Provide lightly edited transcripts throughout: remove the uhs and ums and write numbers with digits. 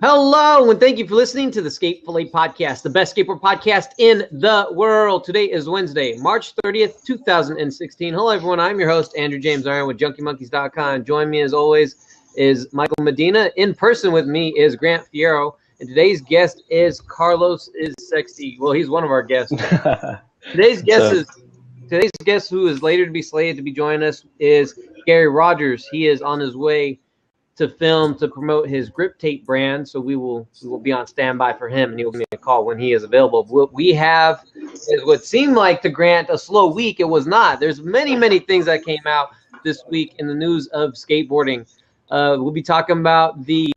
Hello, and thank you for listening to the Fillet podcast, the best skateboard podcast in the world. Today is Wednesday, March 30th, 2016. Hello, everyone. I'm your host, Andrew James Iron with JunkieMonkeys.com. Join me, as always, is Michael Medina. In person with me is Grant Fierro, and today's guest is Carlos is Sexy. Well, he's one of our guests. Today's guest, who is later to be slated to be joining us, is Gary Rogers. He is on his way to film to promote his grip tape brand, so we will be on standby for him, and he'll give me a call when he is available. What we have is what seemed like to Grant a slow week. It was not. There's many things that came out this week in the news of skateboarding. We'll be talking about the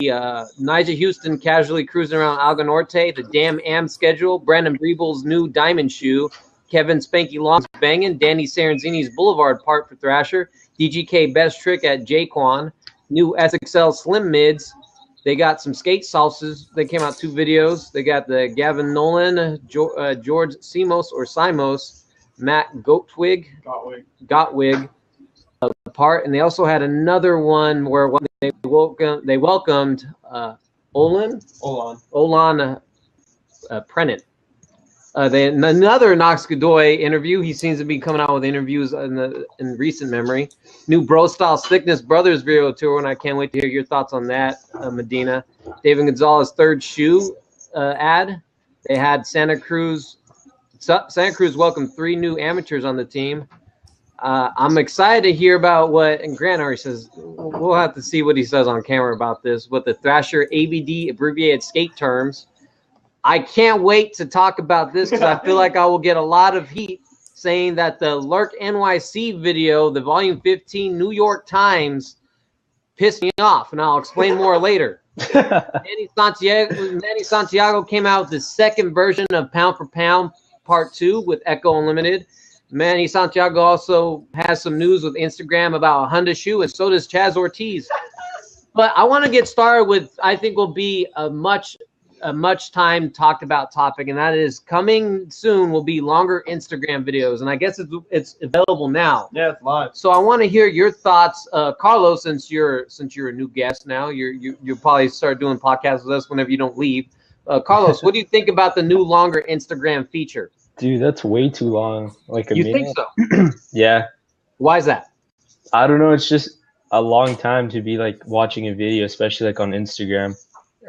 Nigel Houston casually cruising around Alga Norte, the Damn Am schedule, Brandon Biebel's new diamond shoe, Kevin Spanky Long's banging, Danny Sarenzini's Boulevard part for Thrasher, DGK best trick at Jaquan, new SXL Slim Mids. They got some skate salsas. They came out 2 videos. They got the Gavin Nolan, George Simos, Matt Gottwig part, and they also had another one where they welcomed Olan Prennett. Another Knox Godoy interview. He seems to be coming out with interviews in recent memory. New Bro Style Thickness Brothers video tour, and I can't wait to hear your thoughts on that, Medina. David Gonzalez's third shoe ad. They had Santa Cruz welcomed 3 new amateurs on the team. I'm excited to hear about what, and Grant already says, we'll have to see what he says on camera about this, what the Thrasher ABD abbreviated skate terms. I can't wait to talk about this because I feel like I will get a lot of heat saying that the Lurk NYC video, the Volume 15 New York Times, pissed me off, and I'll explain more later. Manny Santiago came out with the second version of Pound for Pound Part 2 with Echo Unlimited. Manny Santiago also has some news with Instagram about a Honda shoe, and so does Chaz Ortiz. But I want to get started with, I think will be a much time talked about topic, and that is coming soon will be longer Instagram videos, and I guess it's available now. Yeah, it's live. So I want to hear your thoughts, Carlos. Since you're a new guest now, you'll probably start doing podcasts with us whenever you don't leave. Carlos, what do you think about the new longer Instagram feature? Dude, that's way too long. Like a minute. You think so? Yeah. Why is that? I don't know. It's just a long time to be like watching a video, especially like on Instagram.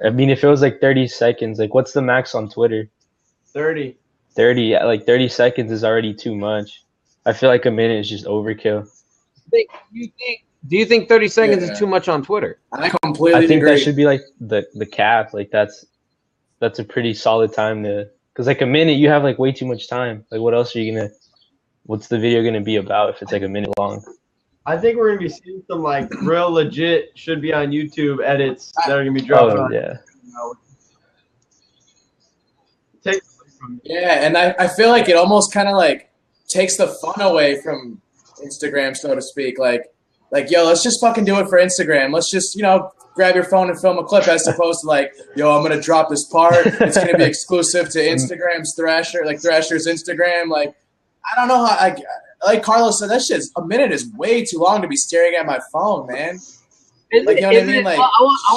I mean, if it was like 30 seconds, like what's the max on Twitter? 30. 30, yeah, like 30 seconds is already too much. I feel like a minute is just overkill. Do you think 30 seconds is too much on Twitter? I completely I think agree. that should be like the cap. Like that's a pretty solid time to, because like a minute you have like way too much time. Like what else are you gonna? What's the video gonna be about if it's like a minute long? I think we're gonna be seeing some like real legit should be on YouTube edits that are gonna be dropped. Oh yeah. Yeah, and I feel like it almost kind of like takes the fun away from Instagram, so to speak. Like yo, let's just fucking do it for Instagram. Let's just grab your phone and film a clip, as opposed to like, yo, I'm gonna drop this part. It's gonna be exclusive to Instagram's Thrasher's Instagram. Like, I don't know how. Like Carlos said, that shit's a minute is way too long to be staring at my phone, man. Like, you know what I mean? Like,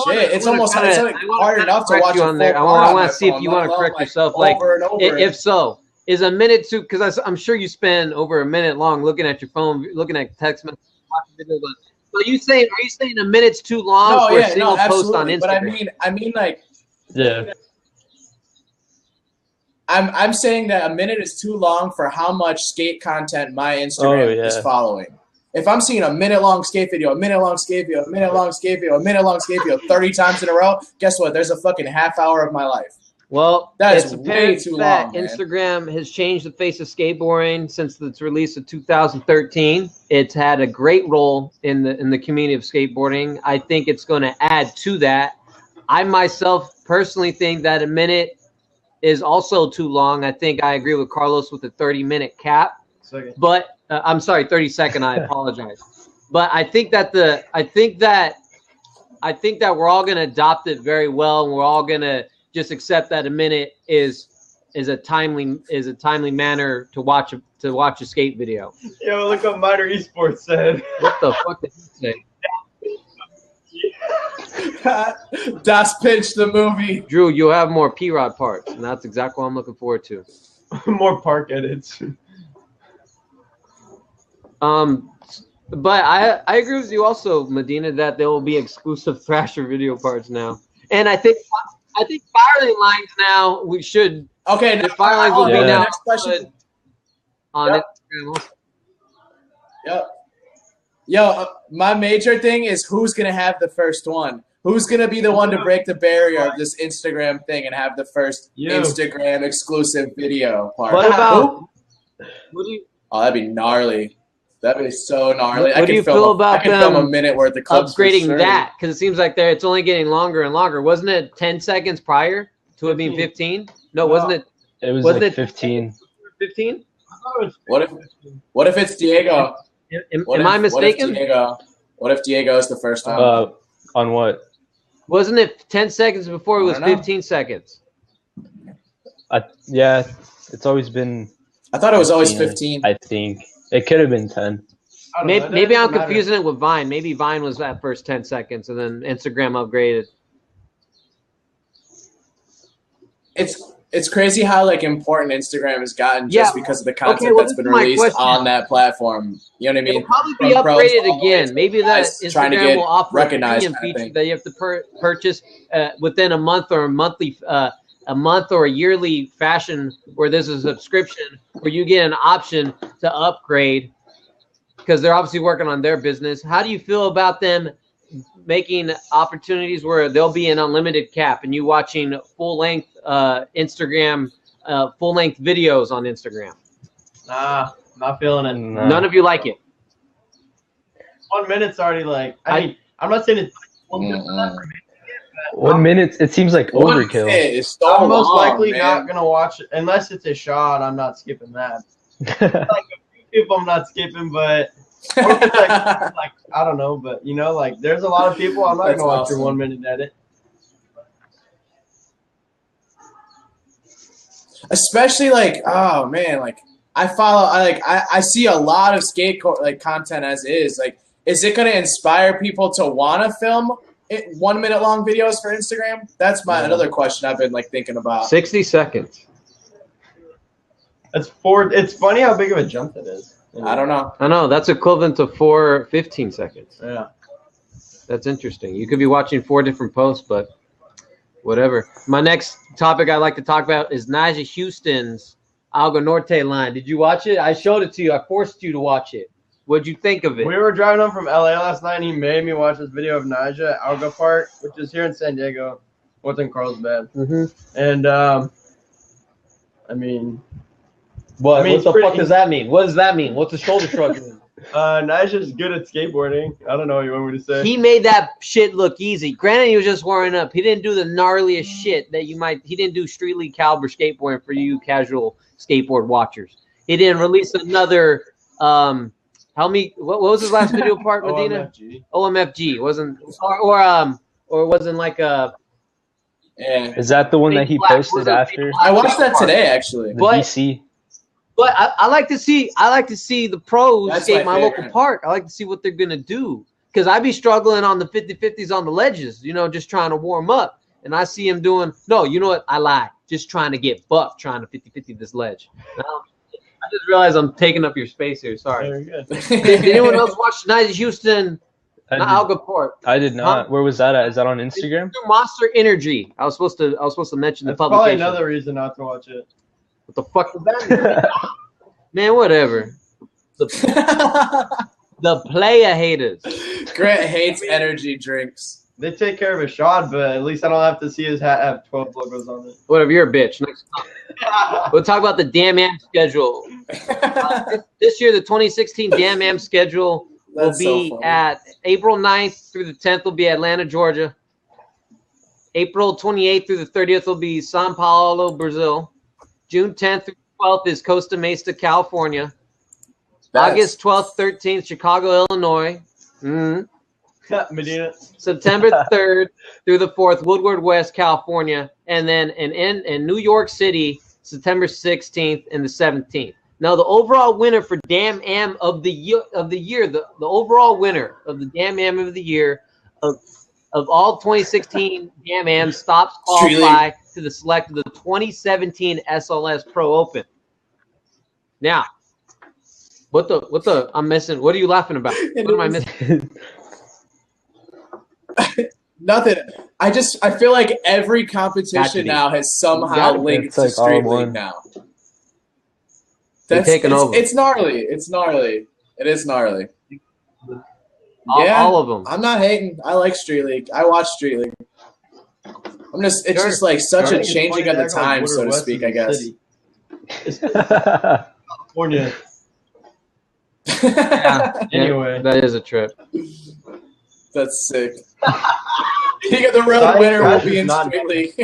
shit, it's almost hard enough to watch on there. I want to see if you want to correct yourself. Like, if so, is a minute too? Because I'm sure you spend over a minute long looking at your phone, looking at text messages, watching videos. So are you saying a minute's too long for a single post on Instagram? But I mean, like, yeah. I'm saying that a minute is too long for how much skate content my Instagram is following. If I'm seeing a minute-long skate video, a minute-long skate video, a minute-long skate video, a minute-long skate video 30 times in a row, guess what? There's a fucking half hour of my life. Well, that is way too long, man. Instagram has changed the face of skateboarding since its release of 2013. It's had a great role in the community of skateboarding. I think it's going to add to that. I myself personally think that a minute is also too long. I think I agree with Carlos with the 30-minute cap. But I'm sorry, 30-second. I apologize. But I think that we're all going to adopt it very well, and we're all going to just accept that a minute is a timely manner to watch a skate video. Yo, look what Minor Esports said. What the fuck did he say? Das Pinch the movie. Drew, you'll have more P-Rod parts, and that's exactly what I'm looking forward to. More park edits. But I agree with you also, Medina, that there will be exclusive Thrasher video parts now, and I think firing lines now we should. Okay, The fire lines will be Yeah. now Next question. on Yep. Instagram also. Yep. Yo, my major thing is who's gonna have the first one. Who's gonna be the one to break the barrier of this Instagram thing and have the first You. Instagram exclusive video part? What about? Who? What do you? Oh, that'd be gnarly. That'd be so gnarly. What do you feel about I can film a them minute worth of clips for upgrading sure. that? Because it seems like it's only getting longer and longer. Wasn't it 10 seconds prior to it being 15? No, wasn't it It was Wasn't like it- 15. 15? What if it's Diego? Am What I if mistaken? What if Diego is the first one? On what? Wasn't it 10 seconds before it was I don't know. 15 seconds? Yeah, it's always been. I thought it was always 15. I think it could have been 10. I don't know. Maybe I'm It doesn't matter. confusing it with Vine. Maybe Vine was that first 10 seconds and then Instagram upgraded. It's crazy how like important Instagram has gotten just Yeah. because of the content Okay, well, that's this been is my released question. on that platform. You know what I mean? It'll probably be From pros upgraded all the way again. to Maybe that guys trying to Instagram get will offer a recognized premium kind of feature thing. that you have to purchase within a month or a month or a yearly fashion where there's a subscription where you get an option to upgrade because they're obviously working on their business. How do you feel about them making opportunities where there'll be an unlimited cap and you watching full-length Instagram, full-length videos on Instagram? Nah, not feeling it. No. None of you like it. 1 minute's already like. I mean, I'm not saying it's. Mm-mm. 1 minute. It seems like overkill. It is so I'm most long, likely man. not gonna watch it unless it's a shot. I'm not skipping that. Like a few people, I'm not skipping, but or if it's like I don't know, but you know, like there's a lot of people I'm not That's gonna watch awesome. your 1 minute edit. Especially like, oh man, like I see a lot of like content as is. Like, is it gonna inspire people to wanna film 1 minute long videos for Instagram? That's another question I've been like thinking about. 60 seconds. It's funny how big of a jump it is. I don't know. I know that's equivalent to 15 seconds. Yeah. That's interesting. You could be watching 4 different posts, but whatever. My next topic I'd like to talk about is Naja Houston's Algo Norte line. Did you watch it? I showed it to you. I forced you to watch it. What'd you think of it? We were driving home from LA last night, and he made me watch this video of Naja at Alga Park, which is here in San Diego. What's in Carlsbad. And I mean, What, I mean, what the it's pretty- fuck does that mean? What does that mean? What's a shoulder shrug mean? Naja's good at skateboarding. I don't know what you want me to say. He made that shit look easy. Granted, he was just warming up. He didn't do the gnarliest shit that you might. He didn't do street league caliber skateboarding for you casual skateboard watchers. He didn't release another. Help me. What was his last video part, Medina? OMFG. OMFG wasn't, or wasn't like a. Yeah. Is that the one that he posted after I watched that today actually. the But- DC? But I like to see the pros That's skate my my local favorite. park. I like to see what they're gonna do because I be struggling on the 50-50s on the ledges, just trying to warm up. And I see him doing no. You know what? I lied. Just trying to get buff, trying to 50-50 this ledge. Now, I just realized I'm taking up your space here. Sorry. Very good. Did anyone else watch Night Houston? I Not did, Alga Park. I did not. Huh? Where was that at? Is that on Instagram? Monster Energy. I was supposed to mention the That's probably publication. another reason not to watch it. What the fuck does that mean? Man, whatever. The player haters. Grant hates energy drinks. They take care of his shot, but at least I don't have to see his hat have 12 logos on it. Whatever, you're a bitch. Next topic. We'll talk about the Damn Am schedule. This year, the 2016 Damn Am schedule will That's so be funny. at April 9th through the 10th will be Atlanta, Georgia. April 28th through the 30th will be Sao Paulo, Brazil. June 10th through 12th is Costa Mesa, California. August 12th, 13th, Chicago, Illinois. Medina. September 3rd through the 4th, Woodward West, California. And then in New York City, September 16th and the 17th. Now, the overall winner for Damn Am of the year, the overall winner of the Damn Am of the year of all 2016 Can-Am stops qualify to the select of the 2017 SLS Pro Open. Now, what the I'm missing? What are you laughing about? What am I missing? Nothing. I feel like every competition now has somehow linked to Street League now. That's taking over. It's gnarly. It's gnarly. It is gnarly. All of them. I'm not hating. I like Street League. I watch Street League. It's just like such a changing of the times, so to speak, I guess. California. Anyway, that is a trip. That's sick. King of the Road winner will be in Street League.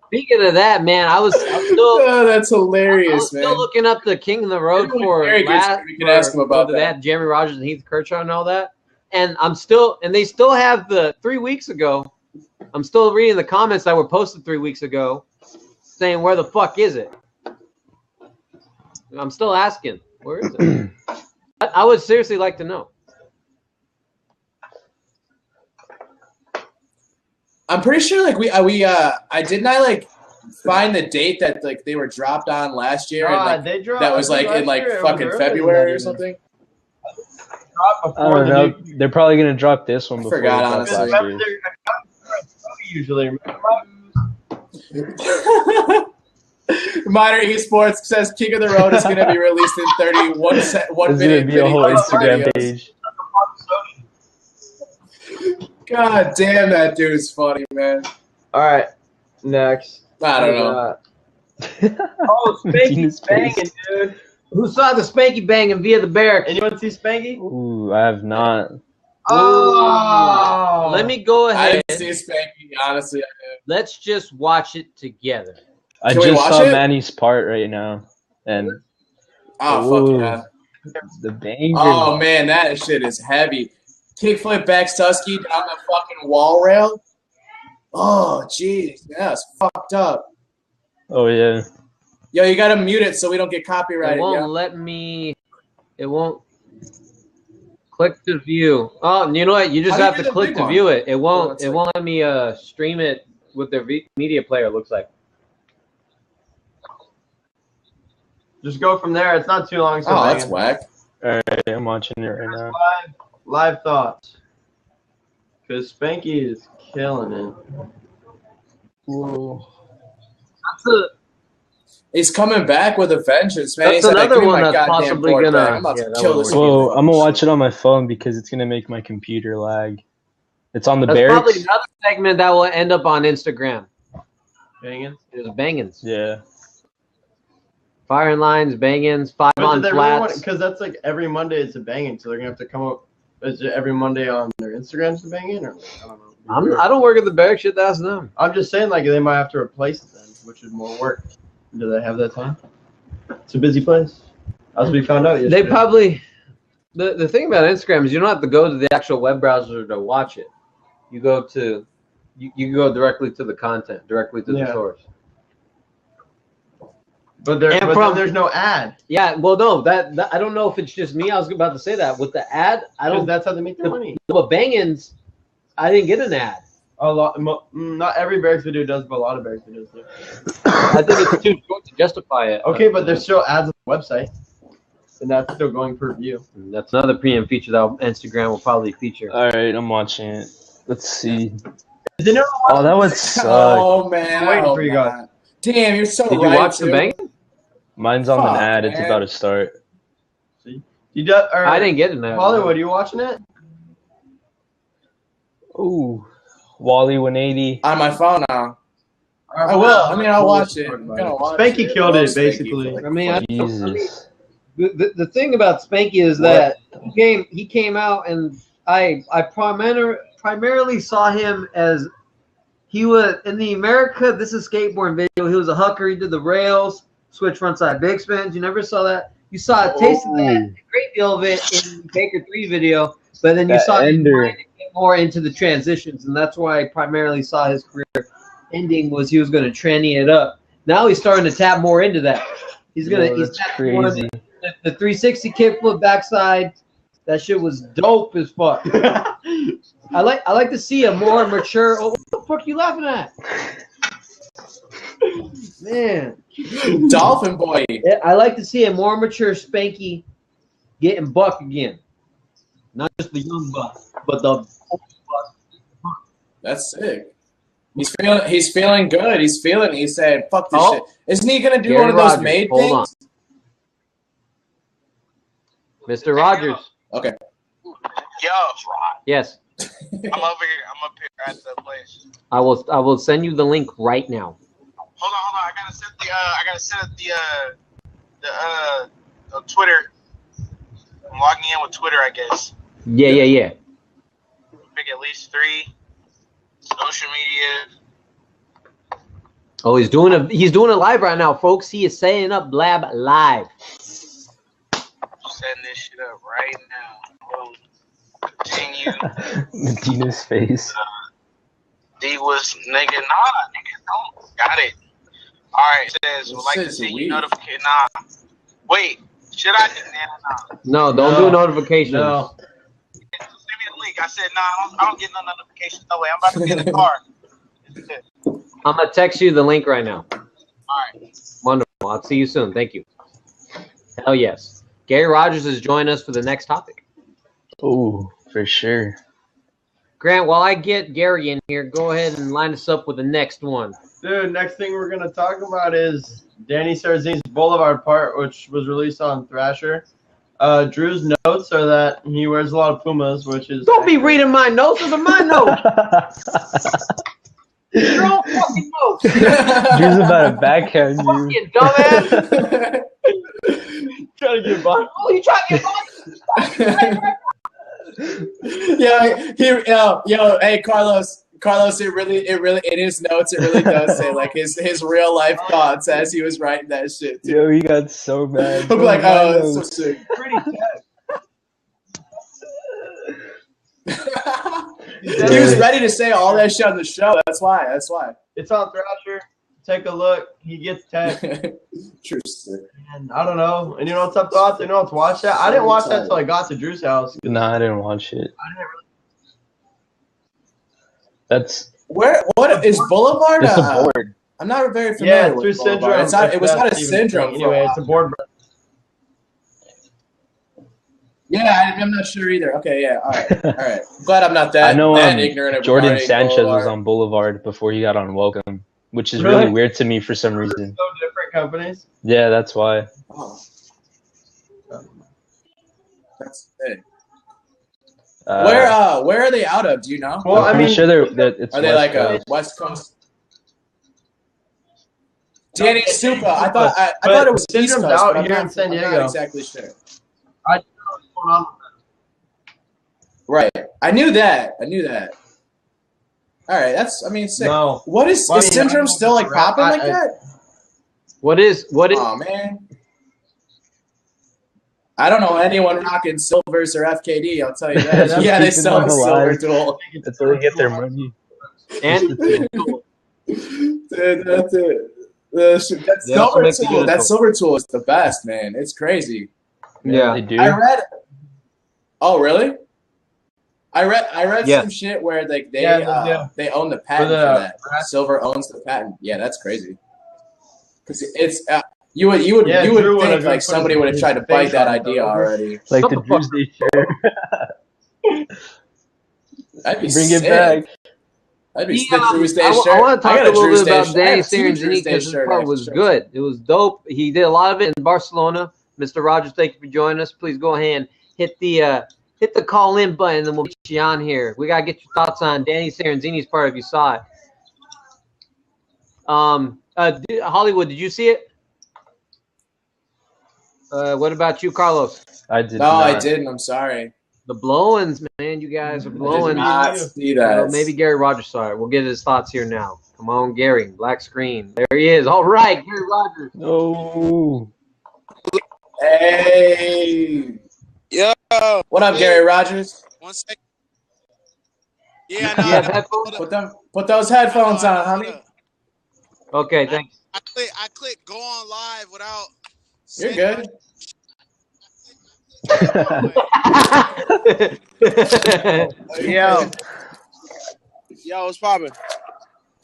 Speaking of that, man, I'm still. Oh, that's hilarious, man. Still looking up the King of the Road for we can ask him about that. That Jeremy Rogers and Heath Kershaw and all that, and they still have the 3 weeks ago. I'm still reading the comments that were posted 3 weeks ago, saying where the fuck is it? I'm still asking, where is it? I would seriously like to know. I'm pretty sure like I find the date that like they were dropped on last year. And, like, that was like in like fucking February or something. I don't know. They're probably gonna drop this one before. I forgot, honestly. Usually. Minor Esports says King of the Road is gonna be released in 31 minute. It's gonna be a whole Instagram page. God damn, that dude's funny, man. All right, next. I don't know. Oh, Spanky banging, dude. Who saw the Spanky banging via the barracks? Anyone see Spanky? Ooh, I have not. Oh, let me go ahead. I didn't see Spanky, honestly. Let's just watch it together. I just saw Manny's part right now, and fuck yeah, the banger. Oh man, that shit is heavy. Kickflip back Tusky down the fucking wall rail. Oh jeez, yeah, it's fucked up. Oh yeah. Yo, you gotta mute it so we don't get copyrighted. It won't let me. It won't click to view. Oh, you know what? You just have to click to view it. It won't. It won't let me stream it with their media player. It looks like. Just go from there. It's not too long. So that's whack. All right, I'm watching it right now. Live thoughts. Because Spanky is killing it. Whoa. He's coming back with a vengeance, man. That's another one that's possibly gonna. I'm about to kill this. Whoa, I'm gonna watch it on my phone because it's gonna make my computer lag. It's on the That's barracks. probably another segment that will end up on Instagram. Banging? There's bangins. Yeah. Firing lines, bangins, 5 on flats. Because that's like every Monday it's a banging, so they're gonna have to come up. Is it every Monday on their Instagrams to banging, or I don't know. I don't work at the barracks. Shit, that's them. I'm just saying, like they might have to replace it then, which is more work. Do they have that time? It's a busy place. As we found out yesterday. They probably. The thing about Instagram is you don't have to go to the actual web browser to watch it. You go to, you go directly to the content, directly to the source. But there's no ad. Yeah, well, no, that I don't know if it's just me. I was about to say that with the ad. I don't. That's how they make their money. But bangins, I didn't get an ad. A lot, not every barracks video does, but a lot of barracks videos do. I think it's too short to justify it. Okay, but there's still ads on the website, and that's still going per view. That's another premium feature that Instagram will probably feature. All right, I'm watching it. Let's see. Oh, that would suck. Oh man, I'm waiting for you guys. Damn, you're so right. Did you watch the bangin? Mine's on an ad. It's about to start. See, I didn't get an ad. Hollywood, you watching it? Ooh, Wally 180 on my phone now. I will. I mean, I'll watch it. Spanky killed it, basically. I mean, the thing about Spanky is that he came out, and I primarily saw him as he was in the America This Is Skateboarding video. He was a hucker. He did the rails, switch frontside big spins. You never saw that. You saw a taste of that, a great deal of it in the Baker 3 video, but then you saw him get more into the transitions, and that's why I primarily saw his career ending was he was going to tranny it up. Now he's starting to tap more into that. He's tapping more into the 360 kickflip backside. That shit was dope as fuck. I like to see a more mature. Oh, what the fuck are you laughing at? Man, Dolphin boy. I like to see a more mature Spanky getting buck again. Not just the young buck, but the old buck. That's sick. He's feeling good. He's saying, fuck this Oh. shit. Isn't he gonna do Gary one of those Rogers, maid hold things? on. Mr. Rogers. Okay. Yo, Yes. I'm over here. I'm up here at the place. I will send you the link right now. Hold on. I gotta set the Twitter. I'm logging in with Twitter, I guess. Yeah. Pick at least 3 social media. Oh, he's doing it live right now, folks. He is setting up Blab live. Setting this shit up right now. Hold on. Continue. Medina's face. D was nigga, don't. Got it. All right, it says would like to Says see we. you notification. Nah, wait. Should I? Nah. No, don't do notifications. Send No. me the link. I said nah. I don't get no notifications. No way. I'm about to be in the car. I'm gonna text you the link right now. All right. Wonderful. I'll see you soon. Thank you. Hell yes. Gary Rogers is joining us for the next topic. Oh, for sure. Grant, while I get Gary in here, go ahead and line us up with the next one. Dude, next thing we're going to talk about is Danny Sarzini's Boulevard part, which was released on Thrasher. Drew's notes are that he wears a lot of Pumas, which is... Don't be reading my notes. Those are my notes. Your own fucking notes. Drew's about to backhand you. Fucking dumbass. Trying to get by. Oh, you trying to get by? Hey, Carlos, it really, in his notes, it really does say like his real life thoughts as he was writing that shit. Too. Yo, he got so mad. I'm like, oh, that's so sick. Pretty tech. He was ready to say all that shit on the show. That's why. It's on Thrasher. Take a look. He gets tech. True. Sick. And I don't know. And you know what's up, thoughts? You know what's watch that? I didn't watch that till I got to Drew's house. Nah, I didn't watch it. I didn't really. That's What is Boulevard? it's a board. I'm not very familiar Yeah, with through Boulevard. syndrome. It was not a Steven syndrome. King. Anyway, it's a board. Yeah, I'm not sure either. Okay, yeah, all right. I'm glad I'm not that, I know that ignorant of Jordan regarding Sanchez Boulevard. was on Boulevard before he got on Welcome, which is Really? really weird to me for some reason. So different companies. Yeah, that's why. Oh. That's it. Where are they out of? Do you know? Well, I I'm mean, pretty sure it's Are they West like a Coast. West Coast? Danny Supa. I thought it was East Syndrome's Coast, out but here I'm in not, San I'm Diego. not exactly sure. I don't know what's going on. Right. I knew that. All right. Sick. No. What is Well, I mean, I Syndrome don't know still if like it's popping rap. like that? What is? Oh man. I don't know anyone rocking Silvers or FKD. I'll tell you that. That's Yeah, they keeping sell them a Silver alive. Duel. That's where they get their money. And Dude, that They also Silver make the Tool. That Unitool. Silver Tool is the best, man. It's crazy. yeah. They do. I read. Oh, really? I read Yeah. some shit where they Yeah. they own the patent For for, the that. Silver owns the patent. Yeah, that's crazy. Because it's you would Drew think would've like put somebody his would have tried to face bite that on it, idea though. already. Like Shut the the fuck Tuesday shirt. That'd be Bring it sick. back. That'd be Yeah, the Drew's Day I shirt. want to talk got a little Drew's bit Day about shirt. I Danny have two Drew's Sarandini Day because his shirt part was shirts. good. It was dope. He did a lot of it in Barcelona. Mr. Rogers, thank you for joining us. Please go ahead and hit the call in button, and we'll get you on here. We gotta get your thoughts on Danny Sarandini's part if you saw it. Hollywood, did you see it? What about you, Carlos? I did No, not. I didn't. I'm sorry. The blowings, man. You guys are I did blowing. not see You that. know, maybe Gary Rogers saw it. We'll get his thoughts here now. Come on, Gary. Black screen. There he is. All right, Gary Rogers. No. Hey. Yo. What up, Gary Rogers? 1 second. Yeah, no. You have headphones? Put those headphones on, honey. Okay, thanks. I click go on live without. You're good. Yo, what's poppin'?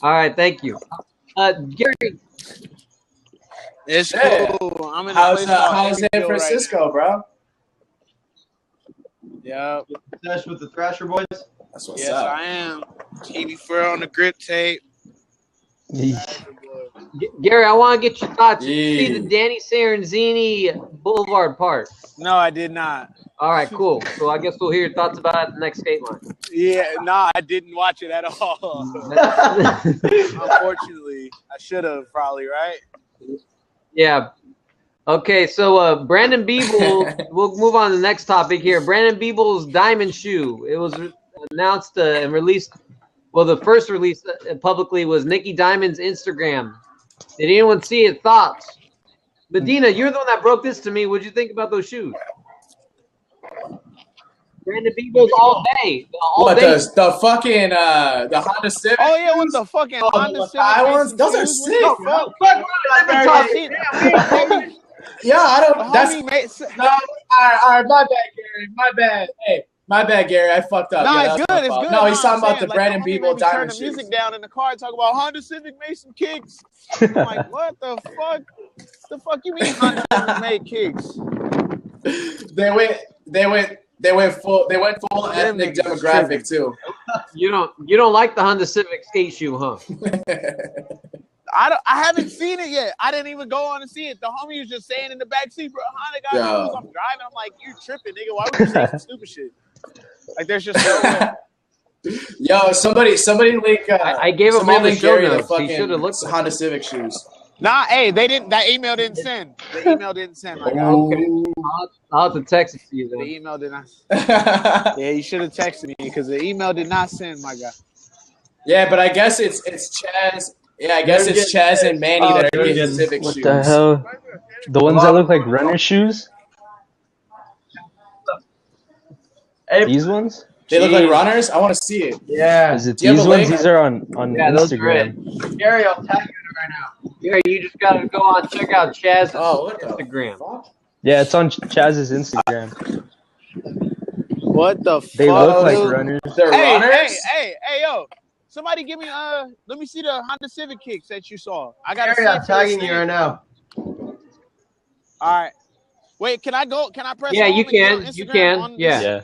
All right, thank you. Gary, It's Hey. cool. I'm in a How's place called San Emeryville Francisco, bro? right now. Yep. Dash with the Thrasher boys. That's what's Yes, up. I am. Kiwi Fur on the grip tape. Gary, I want to get your thoughts. Did you see Yeah. the Danny Sarenzini Boulevard Park? No, I did not. All right, cool. So I guess we'll hear your thoughts about it at the next skate line. Yeah, no, I didn't watch it at all. Unfortunately, I should have probably, right? Yeah. Okay, so Brandon Biebel, we'll move on to the next topic here. Brandon Biebel's diamond shoe. It was announced and released. Well, the first release publicly was Nicky Diamond's Instagram. Did anyone see it? Thoughts? Medina, you're the one that broke this to me. What'd you think about those shoes? Brandon Biebel's all day. What the fucking the Honda Civic? Oh yeah, what the fucking Honda the Civic high ones? Racing Those are shoes? sick. What the fuck? Yeah, I don't. The That's homie made- no. All right. My bad, Gary. My bad. Hey, my bad, Gary. I fucked up. No, Yeah, it's that's good. my It's fault. good. No, he's talking I'm about the saying, Brandon like, the homie made Biebel me turn diamond the shoes. music down in the car and talk about Honda Civic made some kicks. I'm like, what the fuck? The fuck you mean Honda Civic made kicks? They went full ethnic niggas demographic too. You don't like the Honda Civic skate shoe, huh? I haven't seen it yet. I didn't even go on to see it. The homie was just saying in the backseat, bro, Honda got Yeah. shoes. I'm driving. I'm like, you're tripping, nigga. Why would you say some stupid shit? Like, there's just no way. Yo, somebody link. I gave him somebody all the link show Gary notes. He fucking should've looked at it. Honda Civic shoes. Nah, hey, they didn't. That email didn't send. The email didn't send. My guy. I'll have to text it to you The then. email did not. Yeah, you should have texted me because the email did not send, my guy. Yeah, but I guess it's Chaz. Yeah, I guess it's Chaz and Manny that are getting Civic What shoes. the hell? The ones that look like runner shoes? These ones? They look like runners. I want to see it. Yeah. Is it Do you have these a ones? link? These are on Yeah, those are Instagram. Gary, I'll tag you right now. Gary, you just gotta go on check out Chaz's Oh, what the Instagram. fuck? Yeah, it's on Chaz's Instagram. What the They fuck? look like dude? runners. They're runners. Hey, yo. Somebody give me let me see the Honda Civic kicks that you saw. I gotta Gary, see I'm it tagging for you right now. All right. Wait, can I go? Can I press? Yeah, home you and get can. on You Instagram can. on Yeah. Yeah.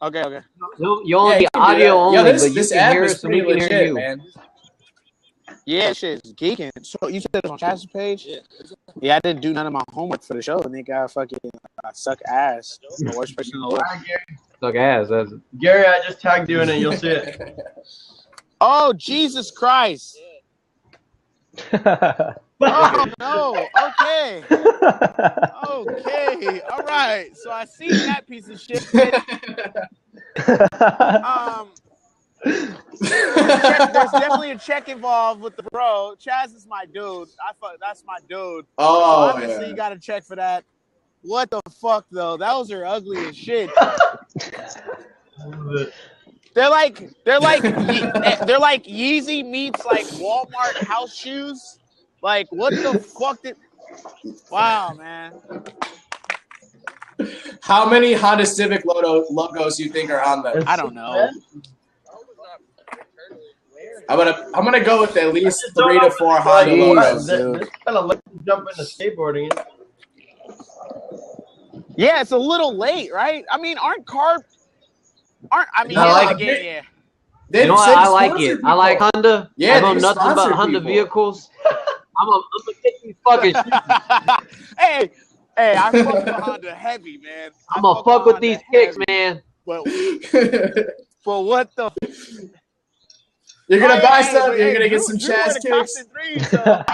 Okay. You only Yeah, be you can do audio that. only, Yo, but you this can app hear is us and we pretty can hear legit, you. man. Yeah, shit's geeking. So you said it was on Chaz's page? Yeah, I didn't do none of my homework for the show, and nigga, I suck ass. The worst person in the world. All right, Gary. Suck ass. That's it. Gary, I just tagged you in it. You'll see it. Oh, Jesus Christ. Oh, no. Okay. Okay. All right. So I see that piece of shit. There's definitely a check involved with the bro. Chaz is my dude. That's my dude. Oh, So obviously, yeah. you got to check for that. What the fuck, though? Those are ugly as shit. They're like Yeezy meets like Walmart house shoes. Like, what the fuck did? Wow, man. How many Honda Civic logos you think are on them? I don't know. I'm gonna go with at least 3 to 4 Honda logos. This kind of lets you jump into skateboarding. Yeah, it's a little late, right? I mean, I mean, I like yeah, yeah. You know what? I like it. I like Honda. Yeah, I know they nothing about sponsor Honda people. vehicles. I'm gonna get these fucking shoes. Hey, I fuck with Honda heavy, man. I'm gonna fuck with these kicks, man. But what the? You're gonna buy Hey, some. but, You're hey, gonna get Drew- some Drew Chaz would've kicks. copped in 3, so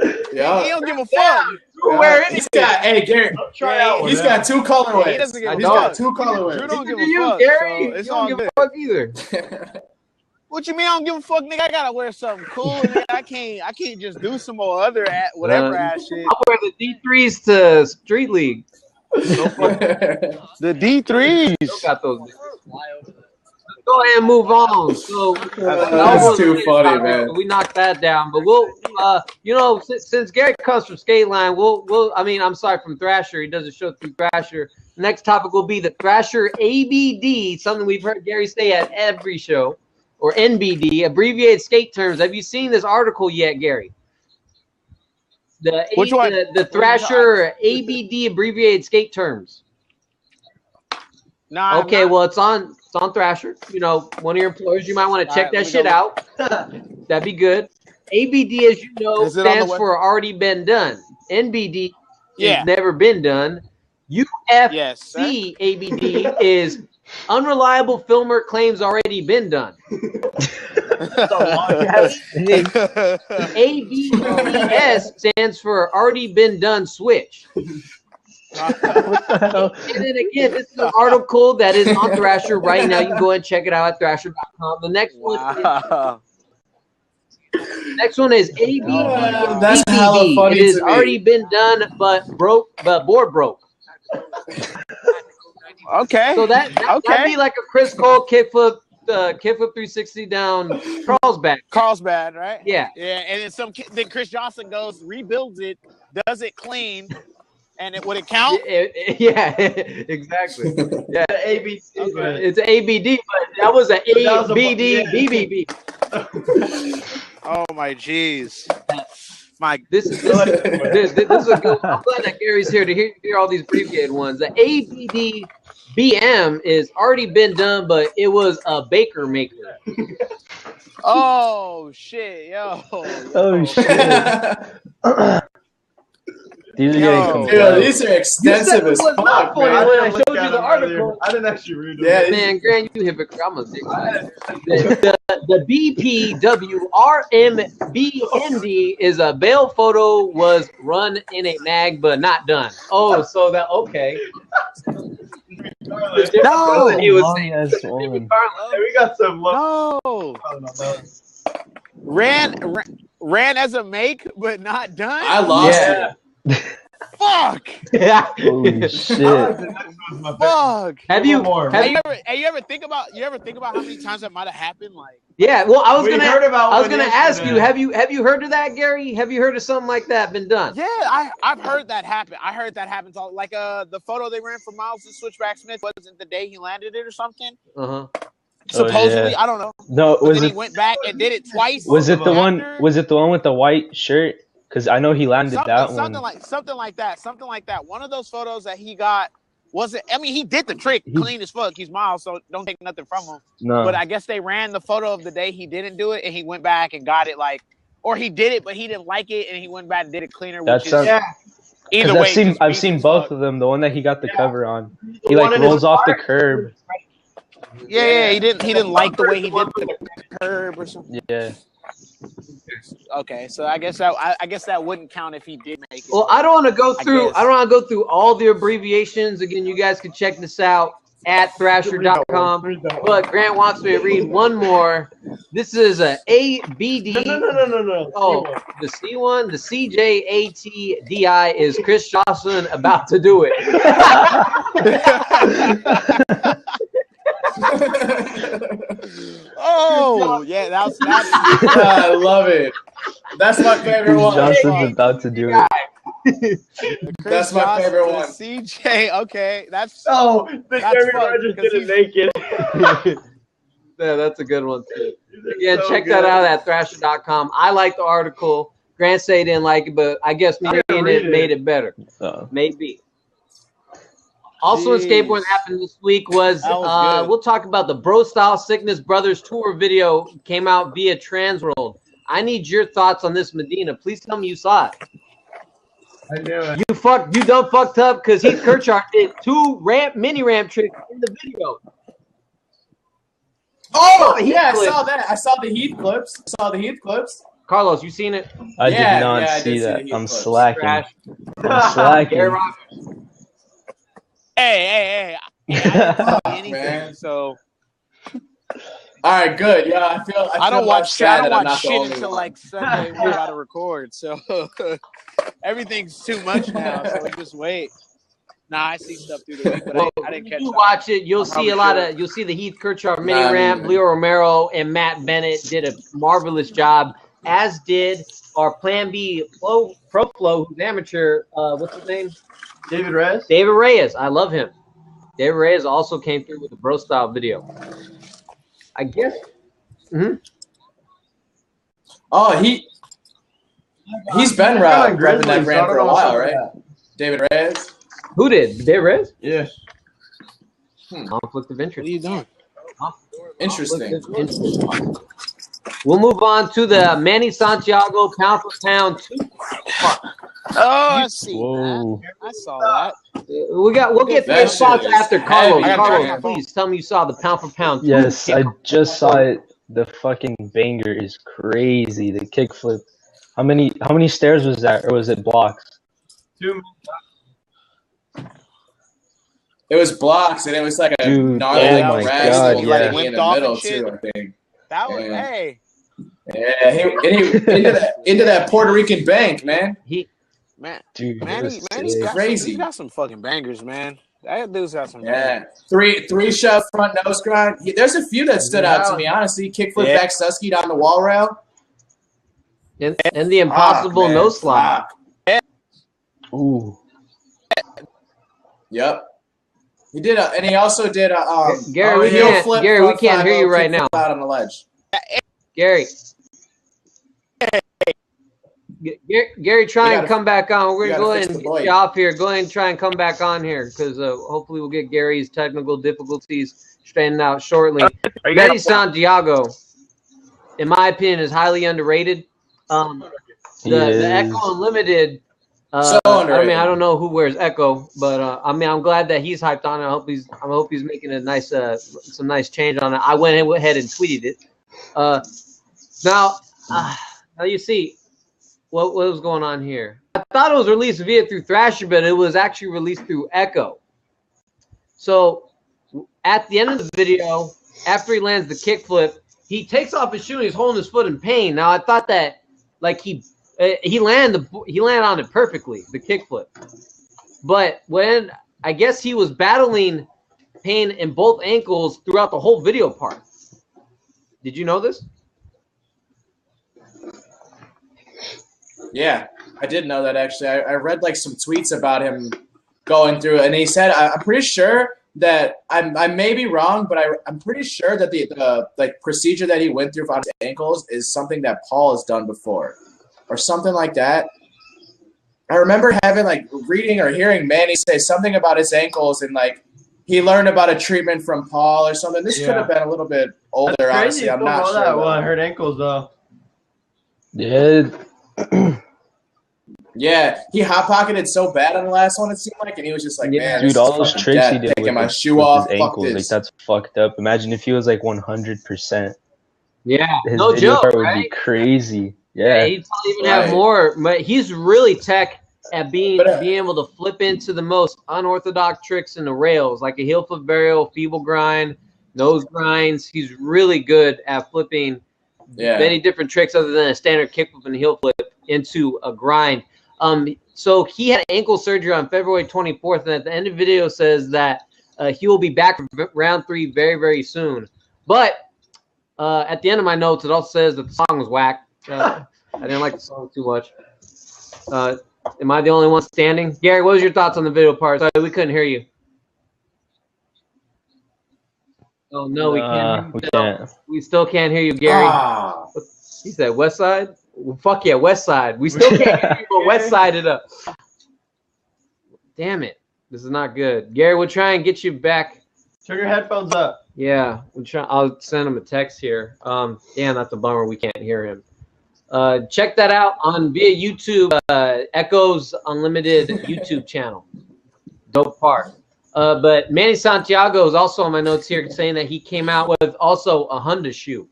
he Yeah. don't give a fuck. Wear He's got. Hey, Gary. Try out one. He's got 2 colorways. He doesn't give a He's fuck. got 2 Drew colorways. don't give To a you, fuck. Gary. So it's You all don't give good. a fuck either. What you mean I don't give a fuck, nigga? I gotta wear something cool. Nigga. I can't just do some more other whatever ass shit. I'll wear the D3s to Street League. The D3s. Still got those. Let's go go ahead and move on. So That's too funny, man. We knocked that down, but we'll, since Gary comes from Skateline, from Thrasher. He does a show through Thrasher. Next topic will be the Thrasher ABD, something we've heard Gary say at every show, or NBD, abbreviated skate terms. Have you seen this article yet, Gary? Which one? The Thrasher ABD abbreviated skate terms. Nah. Okay, well, it's on Thrasher. One of your employers, you might want to check that shit out. That'd be good. ABD, as you know, stands for already been done. NBD has never been done. UFC ABD is unreliable filmer claims already been done. ABDS stands for already been done switch. And then again, this is an article that is on Thrasher right now. You can go and check it out at thrasher.com. The next one is ABD. That's hella funny. It has already been done, but board broke. Okay. So that'd be like a Chris Cole kickflip 360 down Carlsbad, right? Yeah. Yeah, and then Chris Johnson goes, rebuilds it, does it clean, and would it count? Yeah, exactly. Yeah, ABD. Okay. It's ABD, but that was an ABD BBB. Oh my jeez. This is a good one. I'm glad that Gary's here to hear all these abbreviated ones. The ABD BM is already been done, but it was a baker maker. Oh shit, yo. Oh shit. These are extensive as fuck. Not funny when I showed you the article. I didn't actually read it. Yeah, man, Grant, you hypocrite. I'm a dick. The BPWRMBND is a bail photo was run in a mag but not done. Oh, so that okay. No, he was we got some love. No. Ran as a make but not done. I lost it. Fuck! Holy shit! Fuck! Have you ever think about how many times that might have happened? Like, yeah. Well, I was gonna ask you. Have you heard of that, Gary? Have you heard of something like that been done? Yeah, I've heard that happen. I heard that happens all like the photo they ran for Miles and Switchback Smith wasn't the day he landed it or something. Supposedly, I don't know. No, he went back and did it twice. Was it the one? Was it the one with the white shirt? Because I know he landed that one. Something like that. One of those photos that he got wasn't. I mean, he did the trick clean as fuck. He's Miles, so don't take nothing from him. No. But I guess they ran the photo of the day he didn't do it, and he went back and got it or he did it, but he didn't like it, and he went back and did it cleaner. Either way, I've seen both of them. The one that he got the cover on, he rolls off the curb. Yeah, he didn't like the way he did the curb or something. Yeah. Okay, so I guess that wouldn't count if he did make it. Well, I don't want to go through all the abbreviations. Again, you guys can check this out at thrasher.com. But Grant wants me to read one more. This is a ABD. No. Oh, the C one, the CJATDI is Chris Johnson about to do it. Oh yeah, that's I love it. That's my favorite one. Johnson's about to do it. That's my favorite one. CJ, okay, that's the Jeremy Rogers did it naked. Yeah, that's a good one too. Again, check that out at thrasher.com. I like the article. Grant said he didn't like it, but I guess me reading it made it better. Maybe. Also in skateboarding happened this week was we'll talk about the Bro Style Sickness Brothers tour video came out via Transworld. I need your thoughts on this, Medina. Please tell me you saw it. I knew it. You done fucked up because Heath Kirchhoff did 2 mini ramp tricks in the video. Oh yeah, I saw that. I saw the Heath clips. Carlos, you seen it? I did not see that. I'm slacking. I'm slacking. Hey. I didn't see anything, man. So. All right, good. Yeah, I don't watch shit until like Sunday when we gotta record. So everything's too much now. So we just wait. Nah, I see stuff through the week, but Well, I didn't when catch you that. watch it, you'll see probably you'll see the Heath Kirchhoff mini Nah, me ramp. neither. Leo Romero and Matt Bennett did a marvelous job, as did our Plan B Pro Flow, who's amateur. What's his name? David Reyes. David Reyes. I love him. David Reyes also came through with the bro style video. I guess. Oh, he's been repping that brand for a while, right? David Reyes. Who did? David Reyes? Yeah. Conflict of interest. What are you doing? Interesting. We'll move on to the Manny Santiago pound for pound 2. Oh, I see Whoa. that. I saw that. We'll get to That the spots shit is after heavy. Carlos. I gotta Carlos, check. please tell me you saw the pound for pound 2. Yes, I just saw it. The fucking banger is crazy. The kickflip. How many stairs was that, or was it blocks? 2. It was blocks, and it was like a Dude, gnarly oh my rag God, in yeah. the middle too. I think. That was Yeah. hey. Yeah, he into that Puerto Rican bank, man. Man, Dude, Manny's Manny, got crazy. he's got some fucking bangers, man. That dude's got some Yeah, bangers. three shove front nose grind. There's a few that stood out to me, honestly. Kickflip back Susky down the wall rail. And the impossible man. no slide. Ooh. Yep. He did, and he also did a Gary, heel flip. Gary, we can't hear you kickflip right now. out on the ledge. Gary. Gary, try and come back on. We're going to go ahead and get you off here. Go ahead and try and come back on here because hopefully we'll get Gary's technical difficulties straightened out shortly. Manny Santiago, in my opinion, is highly underrated. The Echo Unlimited. So underrated. I mean, I don't know who wears Echo, but I mean, I'm glad that he's hyped on it. I hope he's making a nice, some nice change on it. I went ahead and tweeted it. Now you see what was going on here. I thought it was released through Thrasher, but it was actually released through Echo. So at the end of the video, after he lands the kickflip, he takes off his shoe and he's holding his foot in pain. Now I thought that like he landed on it perfectly, the kickflip. But when I guess he was battling pain in both ankles throughout the whole video part. Did you know this? Yeah, I did know that actually. I read like some tweets about him going through, and he said, I'm pretty sure that I may be wrong, but I'm pretty sure that the like procedure that he went through on his ankles is something that Paul has done before, or something like that. I remember having like reading or hearing Manny say something about his ankles, and like he learned about a treatment from Paul or something. This could have been a little bit older, That's crazy. honestly. I'm not sure. Well, I heard ankles though. Yeah. Yeah, he hot-pocketed so bad on the last one, it seemed like, and he was just like, man, dude, all those tricks he did taking my with shoe off, his ankles, like that's fucked up. Imagine if he was like 100%. Yeah, His no video joke, part would right? be crazy. Yeah, he'd probably even have more. But he's really tech at being able to flip into the most unorthodox tricks in the rails, like a heel flip burial, feeble grind, nose grinds. He's really good at flipping many different tricks other than a standard kickflip and heel flip into a grind. So he had ankle surgery on February 24th, and at the end of the video says that he will be back for round 3 very, very soon. But at the end of my notes, it also says that the song was whack. I didn't like the song too much. Am I the only one standing? Gary, what was your thoughts on the video part? Sorry, we couldn't hear you. Oh, no, we can't. We can't. We still can't hear you, Gary. He said West Side? Well, fuck yeah, West Side. We still can't hear you, but West Side it up. Damn it. This is not good. Gary, we'll try and get you back. Turn your headphones up. Yeah, I'll send him a text here. Damn, that's a bummer. We can't hear him. Check that out via YouTube, Echo's Unlimited YouTube channel. Dope part. But Manny Santiago is also on my notes here saying that he came out with also a Honda shoe.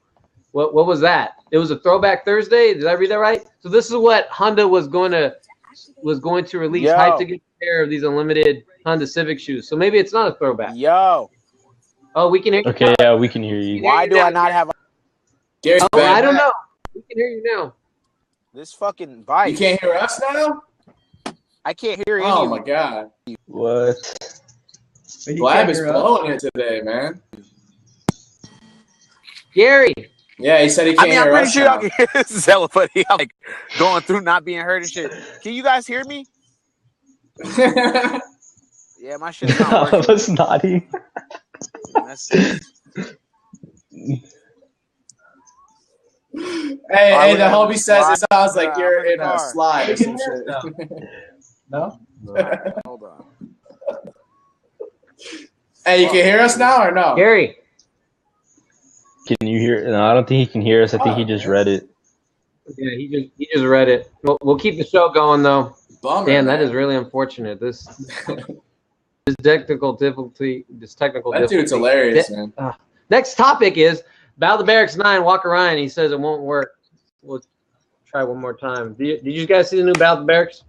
What was that? It was a Throwback Thursday. Did I read that right? So this is what Honda was going to release. Hype to get a pair of these unlimited Honda Civic shoes. So maybe it's not a throwback. Yo. Oh, we can hear you. Okay, now. yeah, we can hear you. Why do I not have I don't know. We can hear you now. this fucking bike? You can't hear us now? I can't hear any Oh of my you. god. What? Blab is blowing it today, man. Gary. Yeah, he said he can't I mean, I'm hear pretty us sure y'all now. can hear Zella, but I'm like going through not being heard and shit. Can you guys hear me? Yeah, my shit's not I working. was nodding. That's it. Hey, we're the gonna homie says it sounds slide. like you're I'm in in the a car. slide or You can some hear us shit. No? All right, hold on. Hey, you can hear us now or no? Gary. Can you hear? No, I don't think he can hear us. I think he just read it. Yeah, he just read it. We'll keep the show going though. Bummer, Damn, that man. is really unfortunate. This technical difficulty. That dude's hilarious, man. Next topic is Battle of the Barracks 9. Walker Ryan. He says it won't work. We'll try one more time. Did you guys see the new Battle of the Barracks?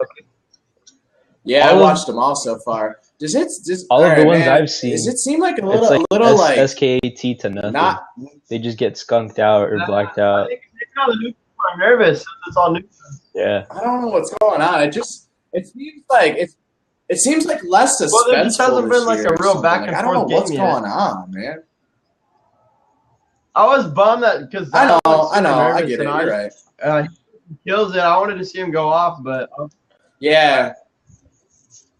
Okay. Yeah, I watched them all so far. All of the ones I've seen. Does it seem like a It's little like SKAT to nothing. not? They just get skunked out or blacked I out. think the new people are nervous since it's all new. Yeah. I don't know what's going on. It seems like less suspenseful. Well, there just hasn't this been like year a or real something. back Like, and I don't forth know what's game going yet. on, man. I was bummed that because I know. I get it. You're right. He kills it. I wanted to see him go off, but Yeah.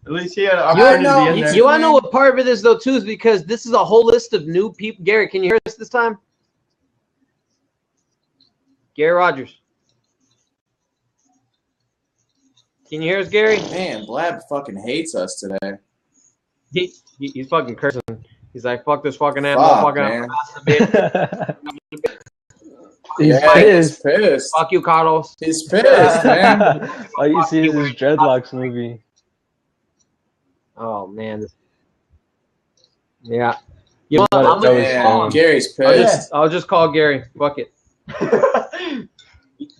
at least he had an opportunity to be in there. You want to know what part of it is though too? Is because this is a whole list of new people. Gary, can you hear us this time? Gary Rogers. Can you hear us, Gary? Man, Blab fucking hates us today. He's fucking cursing. He's like, fuck this fucking ass, Fuck, motherfucker. He's He's pissed. Fuck you, Carlos. He's pissed, man. All you see is his Dreadlocks movie. Oh man. Yeah. You know what? That was fun. Gary's pissed. I'll just call Gary. Fuck it.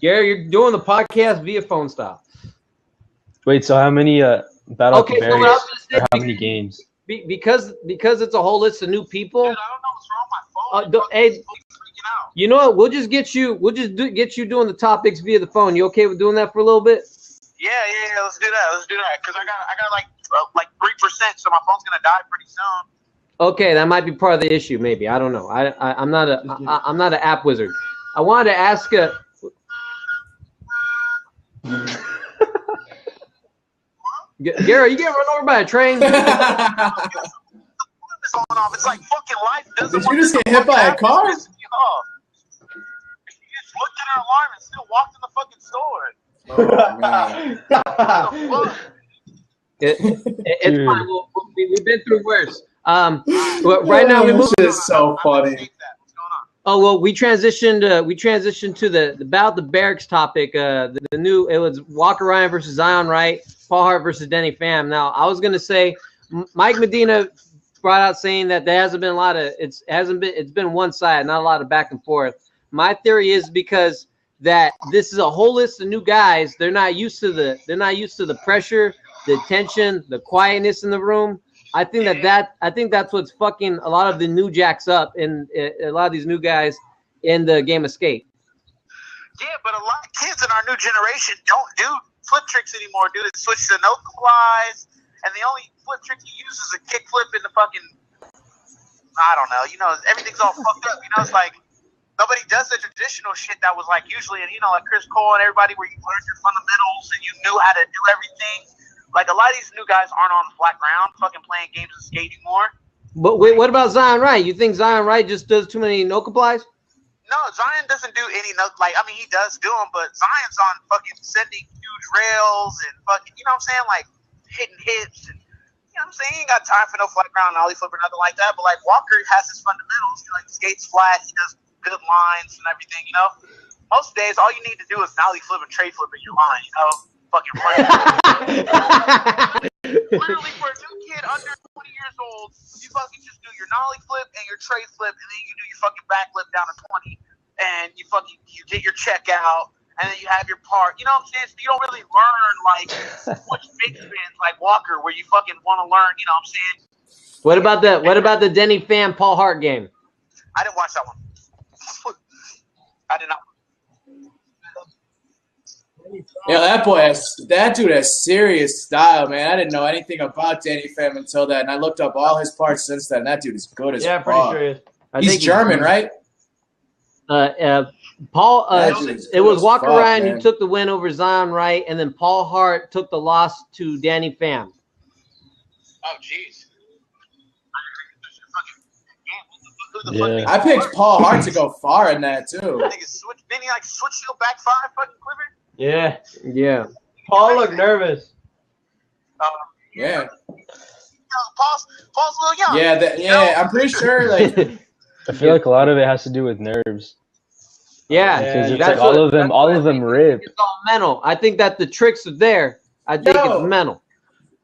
Gary, you're doing the podcast via phone style. Wait, so how many Battle of the Okay, so what I Barracks, was or gonna how say, many games? because it's a whole list of new people. Dude, I don't know what's wrong with my phone. Hey, It's freaking out. you know what? We'll just get you doing the topics via the phone. You okay with doing that for a little bit? Yeah. Let's do that. Cause I got like 3%, so my phone's gonna die pretty soon. Okay, that might be part of the issue. Maybe I don't know. I'm not an app wizard. I wanted to ask Gary, you get run over by a train? It's like fucking life doesn't. Did you just get hit by a car? You just looked at our alarm and still walked in the fucking store. Oh, man. It's fine. We've been through worse. Right now we moved. This is so funny. What's going on? Oh well, we transitioned to the about the Barracks topic. The new, it was Walker Ryan versus Zion Wright, Paul Hart versus Denny Pham. Now I was gonna say Mike Medina brought out saying that there hasn't been a lot of it's been one side, not a lot of back and forth. My theory is because that this is a whole list of new guys. They're not used to the pressure, the tension, the quietness in the room. I think that's what's fucking a lot of the new jacks up and a lot of these new guys in the game of skate. Yeah, but a lot of kids in our new generation don't do flip tricks anymore, dude. It's switched to no flies, and the only flip trick you use is a kick flip in the fucking, I don't know, everything's all fucked up. It's like nobody does the traditional shit that was like usually, like Chris Cole and everybody where you learned your fundamentals and you knew how to do everything. Like, a lot of these new guys aren't on flat ground fucking playing games of skate anymore. But wait, what about Zion Wright? You think Zion Wright just does too many no complies? No, Zion doesn't do any he does do them, but Zion's on fucking sending huge rails and fucking, you know what I'm saying? Like, hitting hits and, you know what I'm saying? He ain't got time for no flat ground ollie flip or nothing like that. But, like, Walker has his fundamentals. He skates flat. He does good lines and everything, Most days, all you need to do is an ollie flip and tray flip in your line, fucking front. Literally, for a new kid under 20 years old, you fucking just do your nollie flip and your tray flip, and then you do your fucking back flip down to 20, and you get your check out, and then you have your part. You know what I'm saying? So you don't really learn like which big spins like Walker, where you fucking want to learn. You know what I'm saying? What about the Denny Pham Paul Hart game? I didn't watch that one. I did not. Yeah, that dude has serious style, man. I didn't know anything about Danny Phantom until that, and I looked up all his parts since then. That dude is good as fuck. Yeah, pretty sure he is. He's German, right? Paul, it was Walker Ryan man. who took the win over Zion Wright, and then Paul Hart took the loss to Danny Pham. Oh, jeez. Yeah. I picked Paul Hart to go far in that too. Didn't he like switch to the back five fucking quiver? Yeah. Yeah. Paul looked nervous. Yeah. Paul's a little young. Yeah, I'm pretty sure. Like, I feel like a lot of it has to do with nerves. Yeah, Because it's that's like all of that's them what I think. rip. It's all mental. I think that the tricks are there. I think it's mental.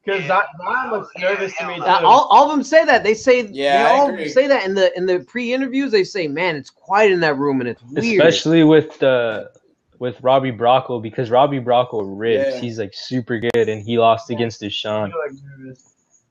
Because Zion looks nervous to me too. All of them say that. They say Yeah, they I all agree. say that in the pre-interviews. They say, "Man, it's quiet in that room and it's weird." Especially with Robbie Bracco, because Robbie Bracco rips. Yeah. He's like super good, and he lost against Deshaun. He looked nervous.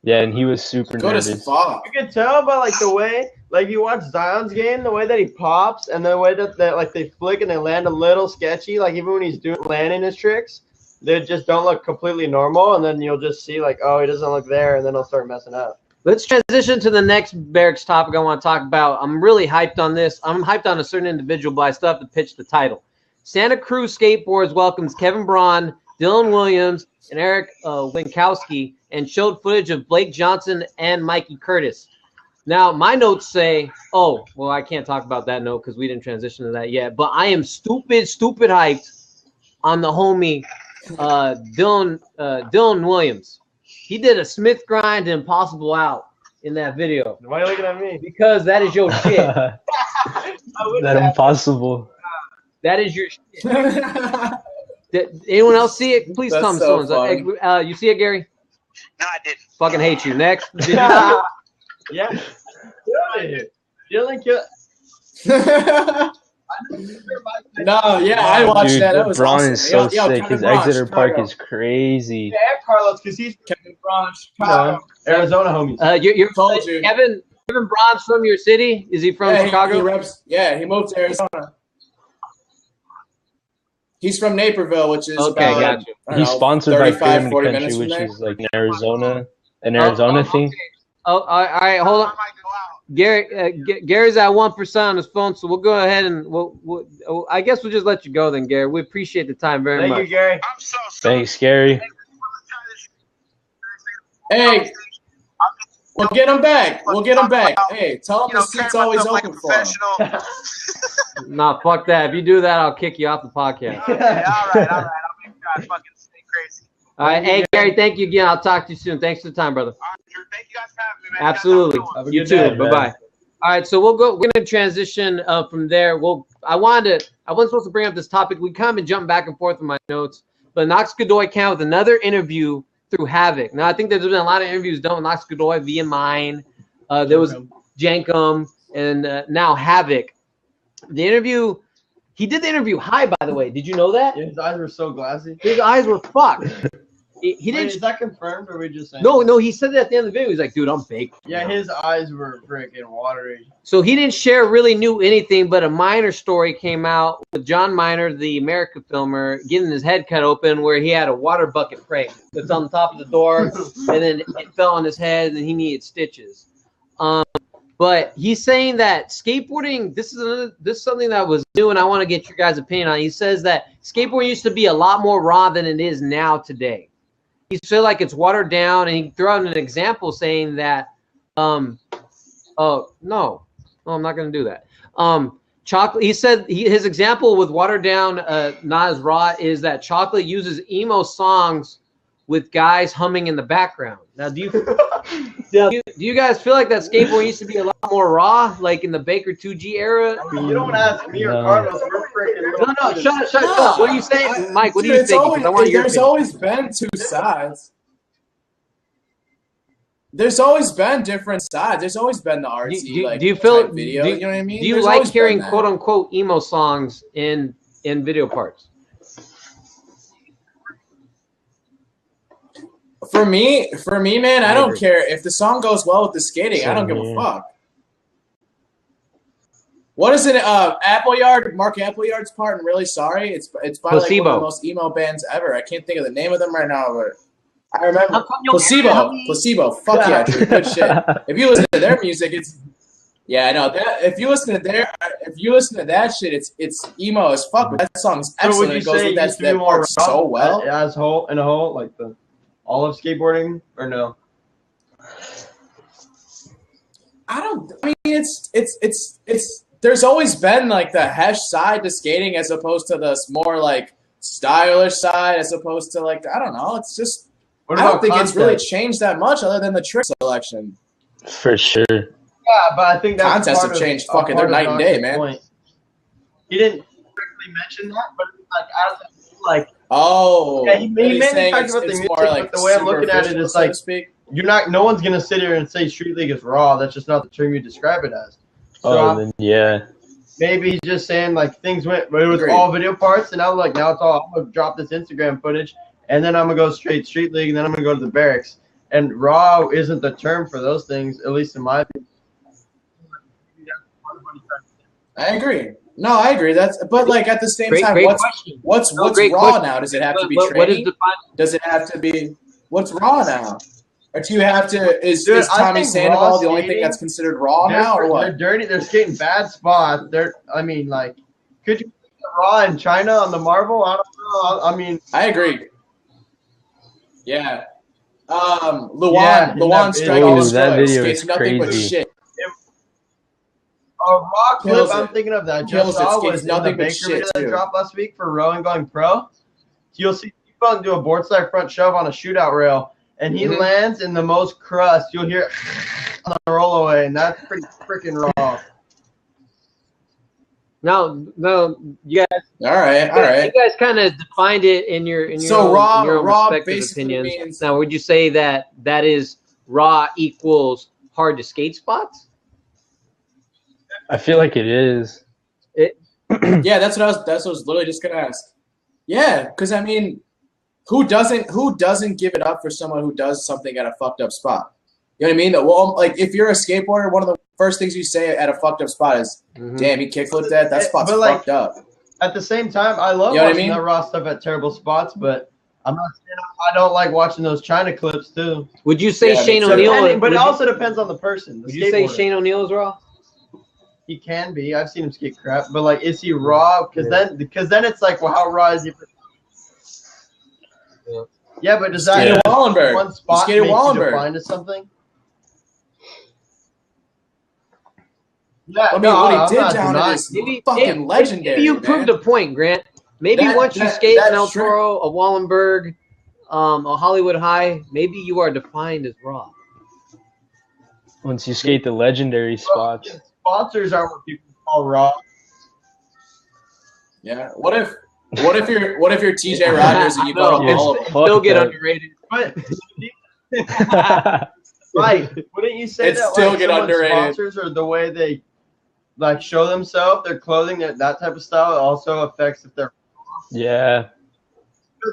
Yeah, and he was super good nervous. as fuck. You can tell by like the way, like you watch Zion's game, the way that he pops and the way that like they flick and they land a little sketchy. Like even when he's landing his tricks, they just don't look completely normal. And then you'll just see like, oh, he doesn't look there, and then he'll start messing up. Let's transition to the next Barracks topic I want to talk about. I'm really hyped on this. I'm hyped on a certain individual, but I still have to pitch the title. Santa Cruz Skateboards welcomes Kevin Braun, Dylan Williams, and Eric Winkowski, and showed footage of Blake Johnson and Mikey Curtis. Now, my notes say, oh, well, I can't talk about that note because we didn't transition to that yet, but I am stupid hyped on the homie Dylan Williams. He did a Smith grind and Impossible Out in that video. Why are you looking at me? Because that is your shit. That impossible. That is your shit. Did anyone else see it? Please That's tell me so someone. You see it, Gary? No, I didn't. Fucking hate you. Next. Did you- Yeah. Dylan killed. No, yeah, I watched Dude, that. That was Braun awesome. is so Yo, sick. Kevin His Braun, Exeter Park Chicago. is crazy. Yeah, Carlos, because he's Kevin Braun, Chicago. Arizona homies. you're Told you. Kevin Braun's from your city? Is he from Chicago? He moved to Arizona. He's from Naperville, which is Okay, about, gotcha. I don't He's know, sponsored by 35, Pyramid 40 Country, minutes which from there. is like an Arizona thing. Oh, all right, hold on. I might go out. Gary, Gary's at 1% on his phone, so we'll go ahead and I guess we'll just let you go then, Gary. We appreciate the time very Thank much. you, Gary. I'm so sorry. Thanks, Gary. Hey, we'll get him back. We'll get him back. Hey, tell him You know, the seat's carry always myself like a open for him. professional. Nah, fuck that. If you do that, I'll kick you off the podcast. Okay, all right. I'll make you guys fucking stay crazy. All right, hey Gary, thank you again. I'll talk to you soon. Thanks for the time, brother. All right, Drew, thank you guys for having me, man. Absolutely. You guys have a good one. Have a You good too. day, Bye bye. All right, so we're gonna transition from there. I wasn't supposed to bring up this topic. We kind of been jumping back and forth in my notes, but Knox Godoy came out with another interview through Havoc. Now I think there's been a lot of interviews done with Knox Godoy via mine. There was Jankum and now Havoc. He did the interview high, by the way. Did you know that? Yeah, his eyes were so glassy. His eyes were fucked. He Wait, didn't. is that confirmed or are we just saying? No, he said that at the end of the video. He's like, dude, I'm baked. Yeah, his eyes were freaking watery. So he didn't share really new anything, but a Miner story came out with John Miner, the America filmer, getting his head cut open where he had a water bucket break that's on the top of the door, and then it fell on his head, and he needed stitches. But he's saying that skateboarding, this is something that was new, and I want to get your guys' opinion on it. He says that skateboarding used to be a lot more raw than it is now today. He said like it's watered down, and he threw out an example saying that, no, I'm not going to do that. Chocolate. He said his example with watered down, not as raw, is that Chocolate uses emo songs with guys humming in the background. Now, do you guys feel like that skateboarding used to be a lot more raw, like in the Baker 2G era? You don't ask me or Carlos. We're freaking. No, shut up. What are you saying, Mike? What do you Dude, think? I want your there's opinion. always been two sides. There's always been different sides. There's always been the artsy, do you feel type video. You know what I mean? Do you There's like always hearing been that. quote unquote emo songs in video parts? For me, man, I don't care if the song goes well with the skating. I don't give a Same fuck. What is it? Appleyard, Mark Appleyard's part, and Really Sorry. It's by like one of Placebo. the most emo bands ever. I can't think of the name of them right now, but I remember How come you'll Placebo. get it? Placebo. Fuck yeah, dude. Good shit. If you listen to their music, it's I know that. If you listen to that shit, it's emo as fuck. But that song's So excellent. would you It goes say with it used to be that more part so well. as in a whole, like all of skateboarding, or no? I mean, it's there's always been like the hesh side to skating as opposed to the more like stylish side as opposed to like, I don't know. It's just, What I about don't think concept? it's really changed that much other than the trick selection. For sure. Yeah, but I think that's Contests part have of- changed a fucking, part they're of night and day, Knox's man. point. He didn't directly mention that, but like Oh, Yeah, he mainly saying talks about the it's music, more but like the way I'm looking at it superficial, is so like- to speak. no one's gonna sit here and say Street League is raw. That's just not the term you describe it as. So Oh, then yeah. maybe he's just saying like things went, but it was Agreed. all video parts, and now it's all. I'm gonna drop this Instagram footage, and then I'm gonna go straight Street League, and then I'm gonna go to the barracks. And raw isn't the term for those things, at least in my opinion. I agree. No, I agree. But like at the same time, Great what's question. what's No, what's great raw question. now? Does it have to be What is training? defined? Does it have to be what's raw now? Or do you have to is Dude, I Tommy think Sandoval raw the only thing skating- that's considered raw now or They're what? dirty. They're skating bad spots. Could you put raw in China on the Marvel? I don't know. I mean, I agree. Yeah. Luan Yeah, Luan that- Strike oh, Destroy that video skates is nothing but crazy. shit. a raw Kills clip I'm it. thinking of that I Kills just it, saw skates was in the nothing but Baker shit, video that too. dropped last week for rowing going pro. You'll see people do a board slide front shove on a shootout rail, and he Mhm. lands in the most crust. You'll hear on the rollaway, and that's pretty freaking raw. No, you guys, All right. you guys kind of defined it in your So own, raw- in your own raw respective basically opinions. means- Now, would you say that is raw equals hard to skate spots? I feel like it is. Yeah, that's what I was literally just gonna ask. Yeah, because I mean, who doesn't give it up for someone who does something at a fucked up spot? You know what I mean? Well, like if you're a skateboarder, one of the first things you say at a fucked up spot is, "Damn, he kickflipped that. That spot's But, like, fucked up." At the same time, I love You know what I watching mean? that raw stuff at terrible spots, but I'm not saying I don't like watching those China clips too. Would you say Yeah, Shane me too. O'Neill? But would it you- also depends on the person. The would you say skateboarder. Shane O'Neill is raw? He can be. I've seen him skate crap, but like, is he raw? Because then it's like, well, how raw is he? Yeah. Yeah, but does Skated that Wallenberg. one He spot skated make you Wallenberg. defined as something? Yeah, I mean, no, what I'm he did not down denying. at is fucking legendary. Maybe you man. proved a point, Grant. Maybe once you skate that an El trick- Toro, a Wallenberg, a Hollywood High, maybe you are defined as raw. Once you skate the legendary spots. Sponsors are what people call raw. Yeah. What if you're TJ Rogers and you I go know. to all of It's them? still get that. underrated. But right, wouldn't you say It's that still like get someone's underrated. sponsors or the way they like show themselves, their clothing, that type of style also affects if they're. Yeah.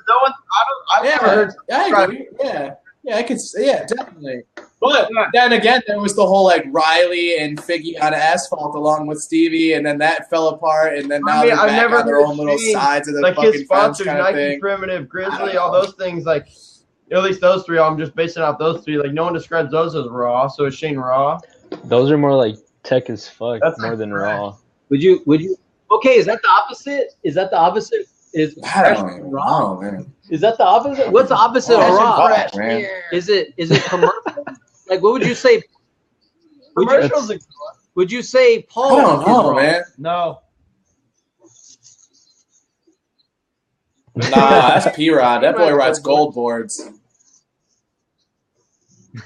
No one, I've never heard. I agree. Yeah, I could. Yeah, definitely. But then again, there was the whole like Riley and Figgy on asphalt along with Stevie, and then that fell apart, and then now I mean, they're I've back never on their heard own little Stevie, sides of the Like fucking his fence sponsors, kind of Nike, thing. Primitive, I Grizzly, don't all know. those things. Like at least those three. I'm just basing off those three. Like no one describes those as raw. So is Shane raw? Those are more like tech as fuck, That's more than correct. raw. Would you? Okay, is that the opposite? Is that the opposite? Is I fresh don't even raw? know, man. Is that the opposite? What's the opposite of Oh, raw? fuck, man. Is it commercial? Like what would you say? Commercials. Would you say I Paul don't is know, raw? man. No. Nah, that's P-Rod. That boy rides gold boards.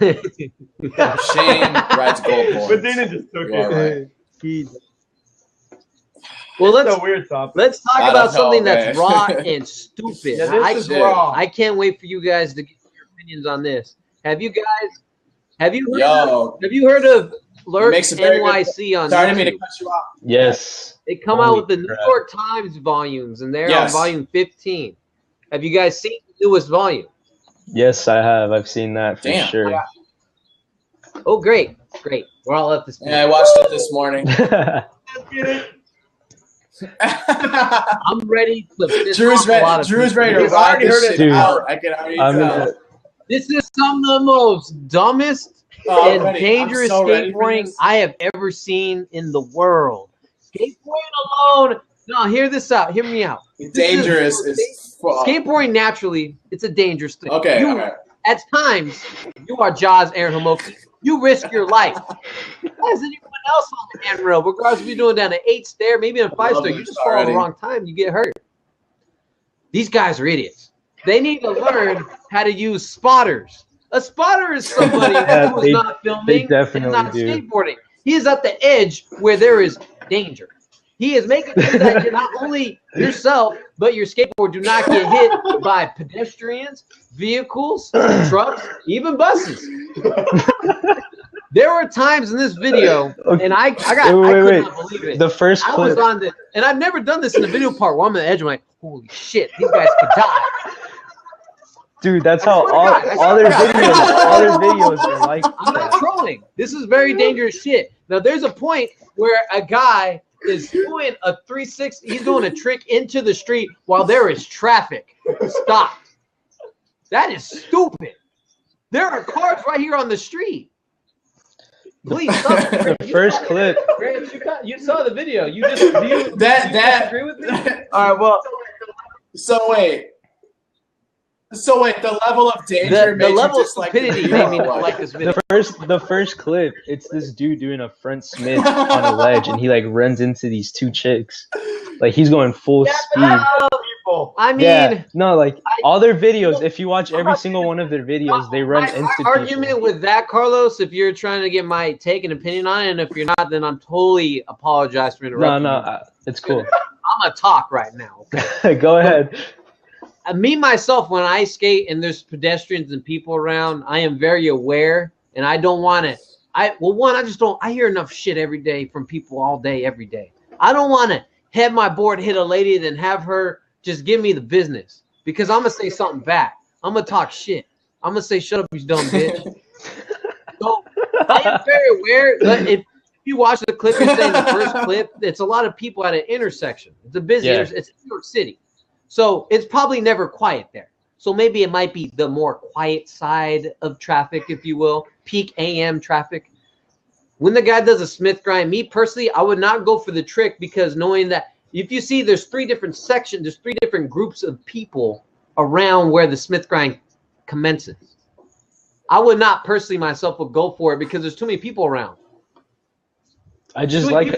Shane rides gold boards. But Dana just took You are it. right. Well, It's let's a weird topic. talk I about don't know, something that's man. raw and stupid. Yeah, this is shit. raw. I can't wait for you guys to get your opinions on this. Have you heard Yo, of Lurk Makes a very good- NYC on sorry, I didn't mean to YouTube? cut you off. Yes. They come Holy out with the crap. New York Times volumes, and they're Yes. on volume 15. Have you guys seen the newest volume? Yes, I have. I've seen that for Damn. sure. Yeah. Oh, great. We're all up to speed. Yeah, I watched it this morning. It's I'm ready to piss Drew's off a lot of Drew's people. ready to He's ride already this heard it shit out. I can already I'm tell. gonna- This is some of the most dumbest Oh, I'm and ready. dangerous I'm so ready for skateboarding this. I have ever seen in the world. Skateboarding alone. No, hear this out. Hear me out. Dangerous is Skateboarding naturally, it's a dangerous thing. okay. You, All right. At times, you are Jaws Aaron Homoki. You risk your life. As anyone else on the handrail, regardless if you're doing down an 8 stair, maybe a 5 stair, you just fall at the wrong time, you get hurt. These guys are idiots. They need to learn how to use spotters. A spotter is somebody who is not filming and definitely not do. skateboarding. He is at the edge where there is danger. He is making sure that you're not only yourself, but your skateboard do not get hit by pedestrians, vehicles, trucks, even buses. There were times in this video, and I could not believe it. The first I was clip. on the, and I've never done this in the video part where I'm on the edge. I'm like, holy shit, these guys could die. Dude, that's how all their videos are like. I'm not trolling. This is very dangerous shit. Now, there's a point where a guy is doing a 360. He's doing a trick into the street while there is traffic stopped. That is stupid. There are cars right here on the street. Please stop. The first clip. Grant, you saw the video. You just do you agree with me? All right, well, So wait, the level of danger, The level of like the stupidity video, made me not what? like this video. The first clip, it's this dude doing a front Smith on a ledge, and he like runs into these 2 chicks. Like he's going full speed. people. I mean, Yeah, no, like all their videos. If you watch every single one of their videos, they run my into argument people. with that, Carlos, if you're trying to get my take and opinion on it, and if you're not, then I'm totally apologize for interrupting. No, it's cool. I'm gonna talk right now. Okay? Go ahead. Me myself, when I skate and there's pedestrians and people around, I am very aware, and I don't want to. I just don't. I hear enough shit every day from people all day, every day. I don't want to head my board, hit a lady, then have her just give me the business because I'm gonna say something back. I'm gonna talk shit. I'm gonna say, "Shut up, you dumb bitch." So I am very aware. But if you watch the clip, you're saying the first clip, it's a lot of people at an intersection. It's a busy. It's New York City. So it's probably never quiet there. So maybe it might be the more quiet side of traffic, if you will, peak AM traffic. When the guy does a Smith grind, me personally, I would not go for the trick because knowing that if you see there's 3 different sections, there's 3 different groups of people around where the Smith grind commences. I would not personally myself would go for it because there's too many people around. I just like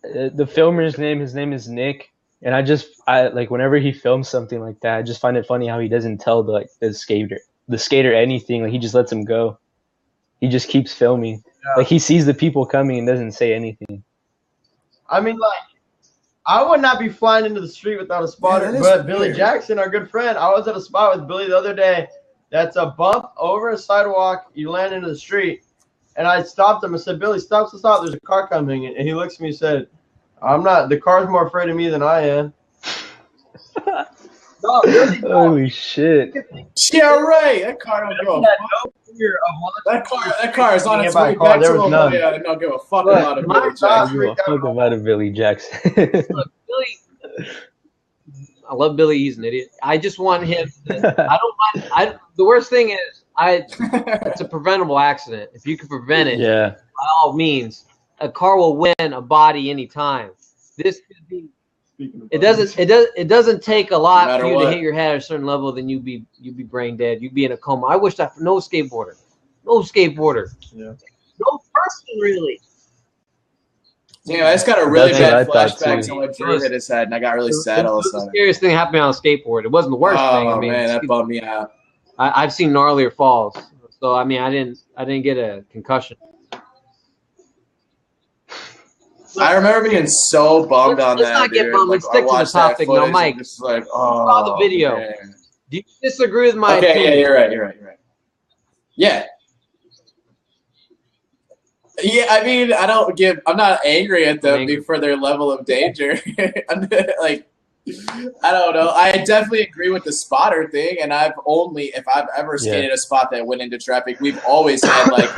the filmer's name. His name is Nick. And I like whenever he films something like that, I just find it funny how he doesn't tell the skater anything. Like he just lets him go. He just keeps filming. Yeah. Like he sees the people coming and doesn't say anything. I mean, like, I would not be flying into the street without a spotter. But Billy Jackson, our good friend, I was at a spot with Billy the other day. That's a bump over a sidewalk. You land into the street. And I stopped him and said, Billy, stop. There's a car coming. And he looks at me and said, I'm not. The car's more afraid of me than I am. No, really, holy shit! Yeah, right. That car don't give a fuck. That car is on its way back to him. Yeah, don't give a fuck about it. Billy Jackson. Look, Billy. I love Billy. He's an idiot. I just want him. I don't mind. The worst thing is, it's a preventable accident. If you can prevent it, by all means. A car will win a body anytime. This could be. It doesn't take a lot for you to hit your head at a certain level, then you'd be brain dead. You'd be in a coma. I wish that for no skateboarder. Yeah. No person really. Damn, I just got a really bad flashback to when Drew hit his head, and I got really sad all of a sudden. The scariest thing happened on a skateboard. It wasn't the worst thing. Oh man, that bummed me out. I've seen gnarlier falls, so I mean, I didn't get a concussion. I remember being so bummed on that. Let's not get bummed. Let's stick to the topic. Now, Mike, just like, saw the video. Man. Do you disagree with my opinion? Yeah, you're right. Yeah. Yeah, I mean, I'm not angry at them for their level of danger. I'm like, I don't know. I definitely agree with the spotter thing, and if I've ever skated a spot that went into traffic, we've always had like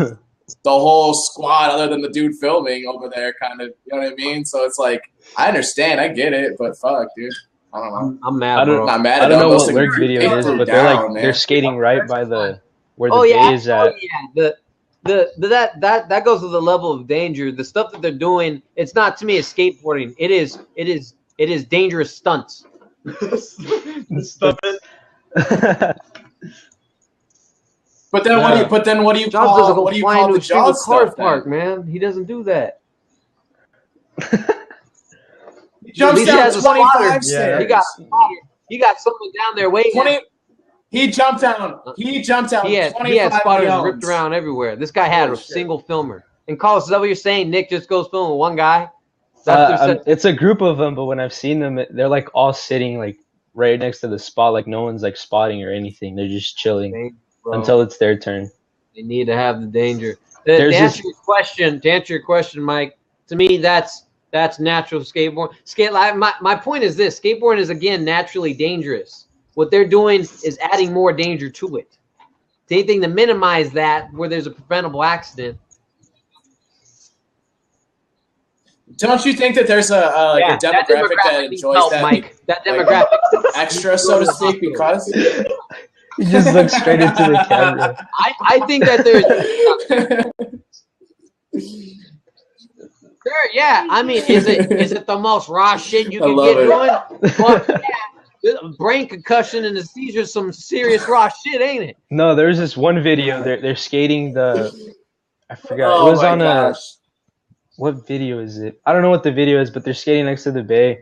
the whole squad other than the dude filming over there, kind of. You know what I mean? So it's like I understand, I get it, but fuck, dude. I don't know. I'm mad, bro. Not mad I at don't know them. what Those lyric video it is, but they're skating right by where the bay is at. That goes to the level of danger. The stuff that they're doing, it's not to me as skateboarding. It is dangerous stunts. But then what do you Jobs call doesn't go what do you fly call into the a single Jaws car stuff? park, man. He doesn't do that. He jumps He down has a 25 spotter. stairs. He got someone down there waiting. He jumped down. He jumped out. He had 25 spotters yards. ripped around everywhere. This guy had Holy a shit. single filmer. And Carlos, is that what you're saying? Nick just goes film with one guy? It's a group of them, but when I've seen them, they're like all sitting like right next to the spot, like no one's like spotting or anything. They're just chilling until it's their turn. They need to have the danger. To answer your question, Mike, to me that's natural skateboarding. My point is this: skateboarding is again naturally dangerous. What they're doing is adding more danger to it. Anything to minimize that where there's a preventable accident. Don't you think that there's a demographic that enjoys that, Mike? That demographic extra, so to speak, because he just looks straight into the camera. I think that there's. Sure, yeah. I mean, is it the most raw shit you can get going? But yeah, brain concussion and the seizure, some serious raw shit, ain't it? No, there's this one video. They're skating I forgot. Oh, it was on what video is it? I don't know what the video is, but they're skating next to the bay,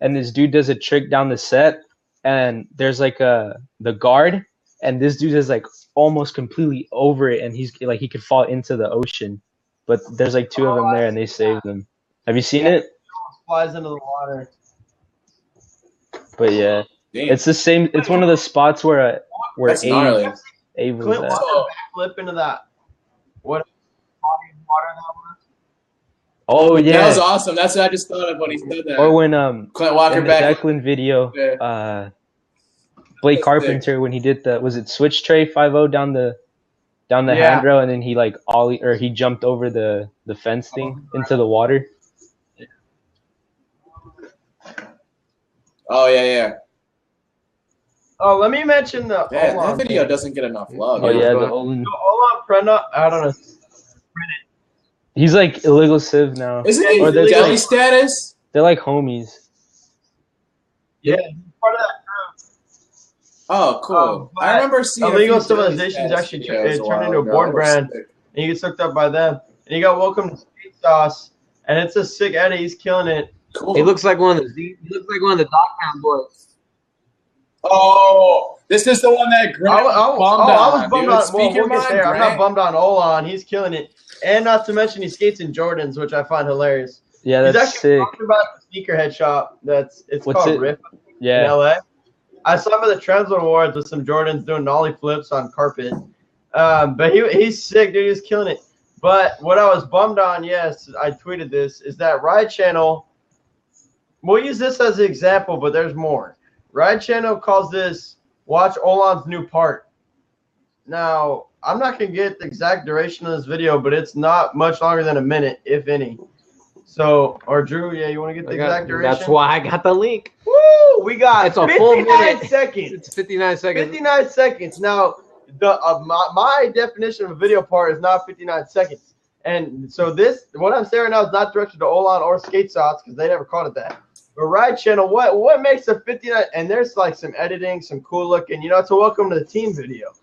and this dude does a trick down the set, and there's like the guard, and this dude is like almost completely over it, and he's like he could fall into the ocean, but there's like two of them there, and they saved him. Have you seen it? Flies into the water. But yeah, it's the same. It's one of the spots where Abe was at. Flip into that. What body of water that was? Oh yeah, that was awesome. That's what I just thought of when he said that. Or when Clint Walker in the back Declan video, Blake Carpenter when he did was it switch tray 5-0 down the handrail, and then he like he jumped over the fence thing into the water. Oh yeah. Oh, let me mention that video doesn't get enough love. Oh yeah, the Olin. Olan Prenda, I don't know. He's like illegal civ now. Isn't he deli status? They're like homies. Yeah, he's part of that group. Oh, cool. I remember seeing Illegal Civilizations actually turned into a board brand, and he gets hooked up by them. And he got Welcome to Skate Sauce, and it's a sick Eddie. He's killing it. Cool. He looks like one of the Dogtown boys. Oh, this is the one that Grant I was bummed on. Well, we'll get there. I'm Grant. not bummed on Olan. He's killing it. And not to mention, he skates in Jordans, which I find hilarious. Yeah, He's that's actually sick. talking about the sneakerhead shop. It's called Riff in LA. I saw him at the Trends Awards with some Jordans doing nollie flips on carpet. But he's sick, dude. He's killing it. But what I was bummed on, yes, I tweeted this, is that Ride Channel. We'll use this as an example, but there's more. Ride Channel calls this "Watch Olan's New Part." Now, I'm not going to get the exact duration of this video, but it's not much longer than a minute, if any. So, or Drew, you want to get the exact duration? That's why I got the link. Woo! We got it's a full minute. seconds. It's 59 seconds. 59 seconds. Now, my definition of a video part is not 59 seconds. And so what I'm saying right now is not directed to Olan or Skate Sauce because they never called it that. But Ride Channel, what makes a 59? And there's like some editing, some cool looking, it's a welcome to the team video.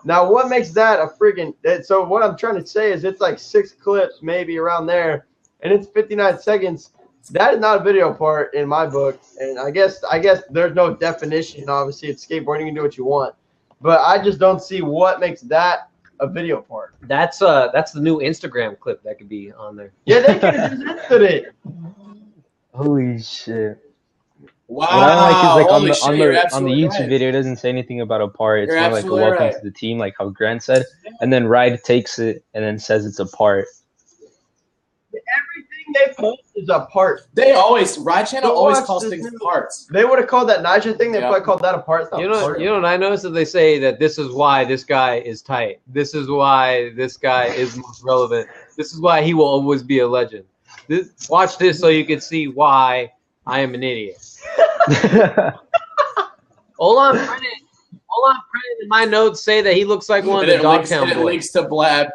Now, what makes that a friggin' – so what I'm trying to say is it's like 6 clips maybe around there, and it's 59 seconds. That is not a video part in my book, and I guess there's no definition. Obviously, it's skateboarding. You can do what you want. But I just don't see what makes that a video part. That's the new Instagram clip that could be on there. Yeah, they could have just edited it. Holy shit. Wow. What I like is like on the YouTube right. video, it doesn't say anything about a part. It's You're more like a welcome right. to the team, like how Grant said. And then Ride takes it and then says it's a part. Everything they post is a part. They always Ride Channel Go always watch calls this things new- parts. They would have called that Niger thing. They Yeah. probably called that a part. It's not You a know, part. what I noticed that they say that this is why this guy is tight. This is why this guy is most relevant. This is why he will always be a legend. Watch this so you can see why I am an idiot. Olon printed in my notes say that he looks like one of the Dogtown It boys. links to Blab.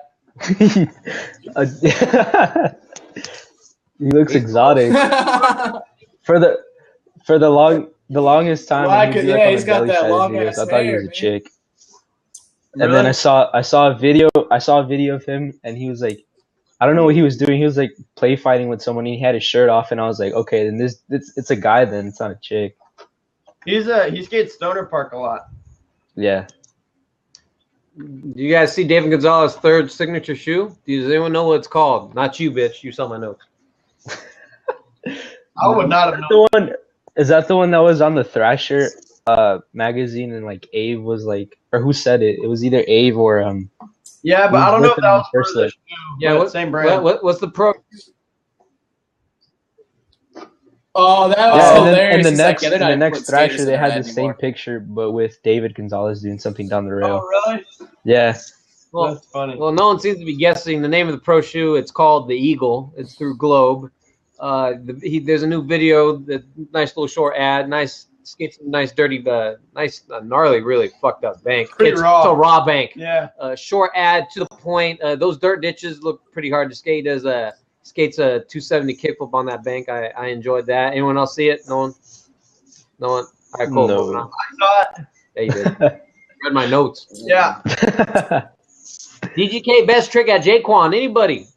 He looks exotic. For the longest time, Well, when yeah, he's on got the belly that side long videos, ass I thought he hair, was a man. chick. And Really? then I saw a video of him, and he was like, I don't know what he was doing. He was like play fighting with someone. He had his shirt off, and I was like, okay, then it's a guy. Then it's not a chick. He skates Stoner Park a lot. Yeah. Do you guys see David Gonzalez's third signature shoe? Does anyone know what it's called? Not you, bitch. You saw my notes. I would not have known. Is that the one that was on the Thrasher magazine, and like Ave was like, or who said it? It was either Ave or Yeah, but I don't know if that was First for the look. shoe. Yeah, but same brand. What's the pro? Oh, that was Yeah, hilarious. and He's like, the they're not next putting Thrasher, skaters they in had that the anymore. same picture, but with David Gonzalez doing something down the rail. Oh, really? Yeah. Well, That's funny. well, no one seems to be guessing the name of the pro shoe. It's called the Eagle. It's through Globe. There's a new video, the nice little short ad, nice skates, nice dirty, nice gnarly, really fucked up bank. Pretty raw. It's a raw bank. Yeah. Short ad to the point. Those dirt ditches look pretty hard to skate. Skates a 270 kickflip on that bank. I enjoyed that. Anyone else see it? No one. All right, cool. No. Moving on. I saw it. Yeah, you did. Read my notes. Yeah. DGK best trick at Jaquan. Anybody?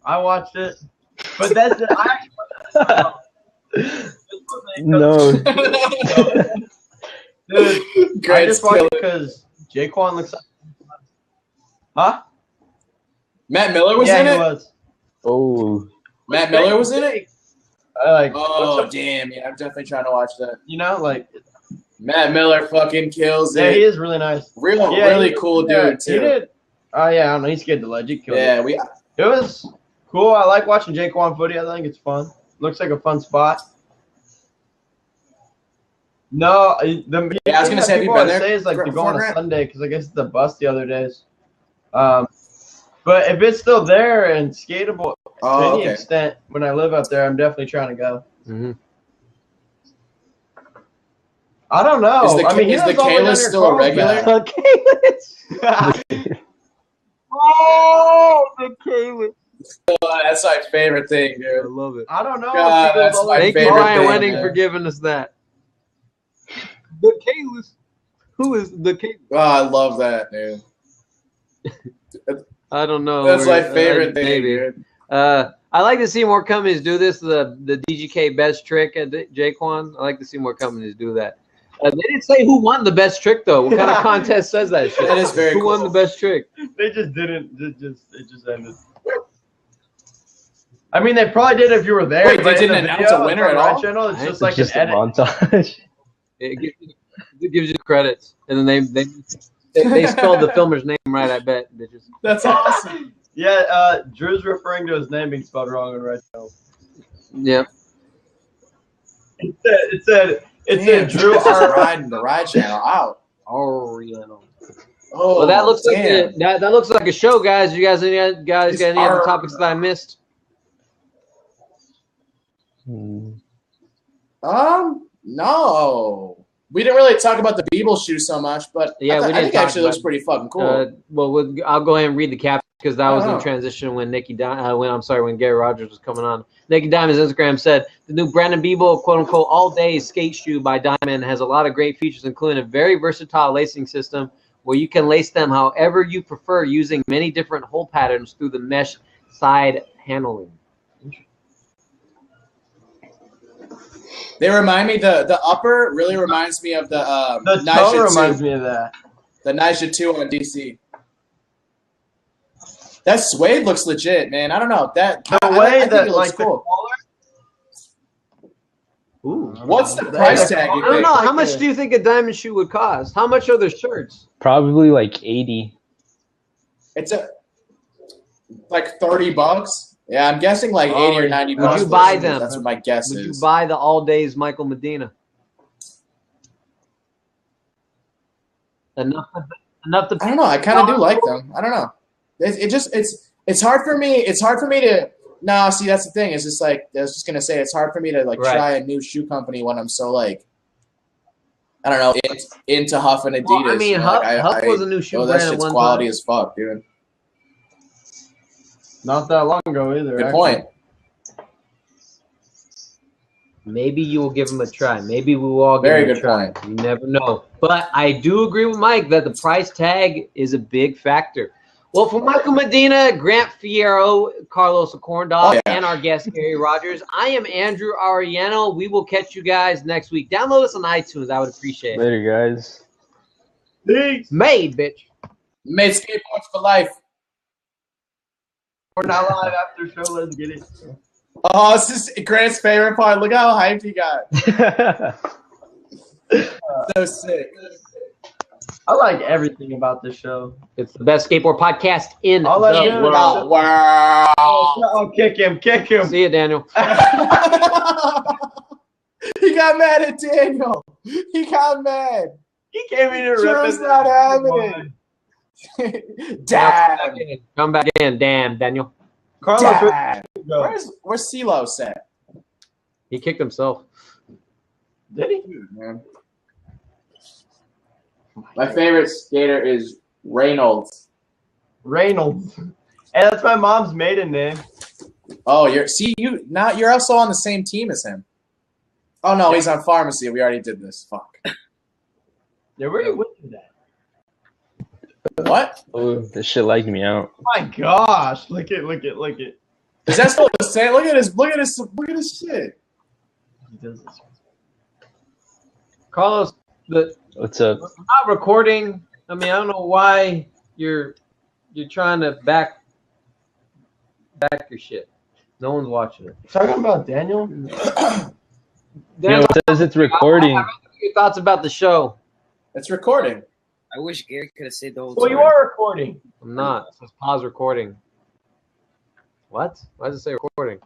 I watched it. But that's the No. Dude, I Great just watched skill. it because Jaquan looks like. Huh? Matt Miller was yeah, in he it? was. Oh. Matt Miller was in it? I like. Oh, damn. Yeah, I'm definitely trying to watch that. You know, like. Matt Miller fucking kills Yeah, it. he is really nice. Really cool dude, He too. did. Oh, yeah, I don't know. He skated the ledge. He killed Yeah, it. It was cool. I like watching Jaquan footy. I think it's fun. Looks like a fun spot. No, Yeah, I was gonna say, have you been there Say is like for- to go on a Grant? Sunday because I guess it's the bus the other days. But if it's still there and skatable to Oh, any okay. extent, when I live out there, I'm definitely trying to go. Mm-hmm. I don't know. Is the, I mean, he is the lives all the way down Kalis near still a regular? Carlsbad. Oh, the Caleb. Oh, that's my favorite thing, dude. I love it. I don't know. God, if he goes that's all the my way Thank you, favorite Ryan thing, Wenning, man. for giving us that. The Kalis. Who is the Kalis? Oh, I love that, dude. I don't know. That's my Where- favorite thing, maybe. dude. I like to see more companies do this. The DGK best trick at Jaquan. I like to see more companies do that. They didn't say who won the best trick though. What kind of contest says that shit? That is very Who won cool. the best trick? They just didn't. It just ended. I mean, they probably did if you were there. Wait, they but in didn't the announce a winner on at my all? Channel, it's Right? just like Just an a edit. montage. It gives you credits, and then they spelled the filmer's name right. I bet. They just, That's awesome. Yeah, Drew's referring to his name being spelled wrong on Red Channel. yeah. It said Damn, Drew just R. riding the ride channel out. Oh, yeah. No. Oh, Well, that looks damn. like that looks like a show, guys. You guys got any other Our- topics that I missed? No. We didn't really talk about the Biebel shoe so much, but Yeah, we I didn't think it talk actually about looks it. pretty fucking cool. I'll go ahead and read the caption because that was in Oh. transition when when Gary Rogers was coming on. Nicky Diamond's Instagram said the new Brandon Biebel quote unquote all day skate shoe by Diamond has a lot of great features, including a very versatile lacing system where you can lace them however you prefer using many different hole patterns through the mesh side handling. They remind me, the upper really reminds me of the The toe Nisha reminds 2. me of that. The Nisha 2 on DC. That suede looks legit, man. I don't know. I think that it looks like cool. Ooh. What's the price tag, you I don't think? know. Like How much do you think a diamond shoe would cost? How much are the shirts? Probably like 80. It's like $30. Yeah, I'm guessing like 80 or 90 bucks. Would you buy them? That's what my guess Would is. you buy the All Days Michael Medina? Enough to I don't know. I kind of do like them. I don't know. It's hard for me. It's hard for me to. No, see, that's the thing. It's just like I was just gonna say. It's hard for me to like try a new shoe company when I'm so like. I don't know, into Huff and Adidas. Well, I mean, Huff was a new shoe brand that at shit's one quality time. as fuck, dude. Not that long ago either. Good point. Maybe you will give him a try. Maybe we will all give Very him a good try. point. You never know. But I do agree with Mike that the price tag is a big factor. Well, for Michael Medina, Grant Fierro, Carlos Corndog, and our guest, Gary Rogers, I am Andrew Ariano. We will catch you guys next week. Download us on iTunes. I would appreciate it. Later, guys. Peace. Made, bitch. Made skateboards for life. We're not live after show. Let's get it. Oh, this is Grant's favorite part. Look how hyped he got. So sick. I like everything about this show. It's the best skateboard podcast in the world. Wow. Oh, kick him. See you, Daniel. He got mad at Daniel. He got mad. He came in here Drew's ripping. not having it. Dad. Come back in. Damn, Daniel. Carlos, Dad. go. Where's CeeLo at? He kicked himself. Did he? Man. My favorite skater is Reynolds. Reynolds. Hey, that's my mom's maiden name. Oh, you're also on the same team as him. Oh no, he's on pharmacy. We already did this. Fuck. Yeah, where are you with that? What? Oh, this shit lagged me out. My gosh. Look it. Is that supposed to say? Look at this shit. He does this. Carlos, What's up? I'm not recording. I mean, I don't know why you're trying to back your shit. No one's watching it. Talking about Daniel? It says it's recording. Your thoughts about the show? It's recording. I wish Gary could have said the whole Well, time. you are recording. I'm not. It says pause recording. What? Why does it say recording?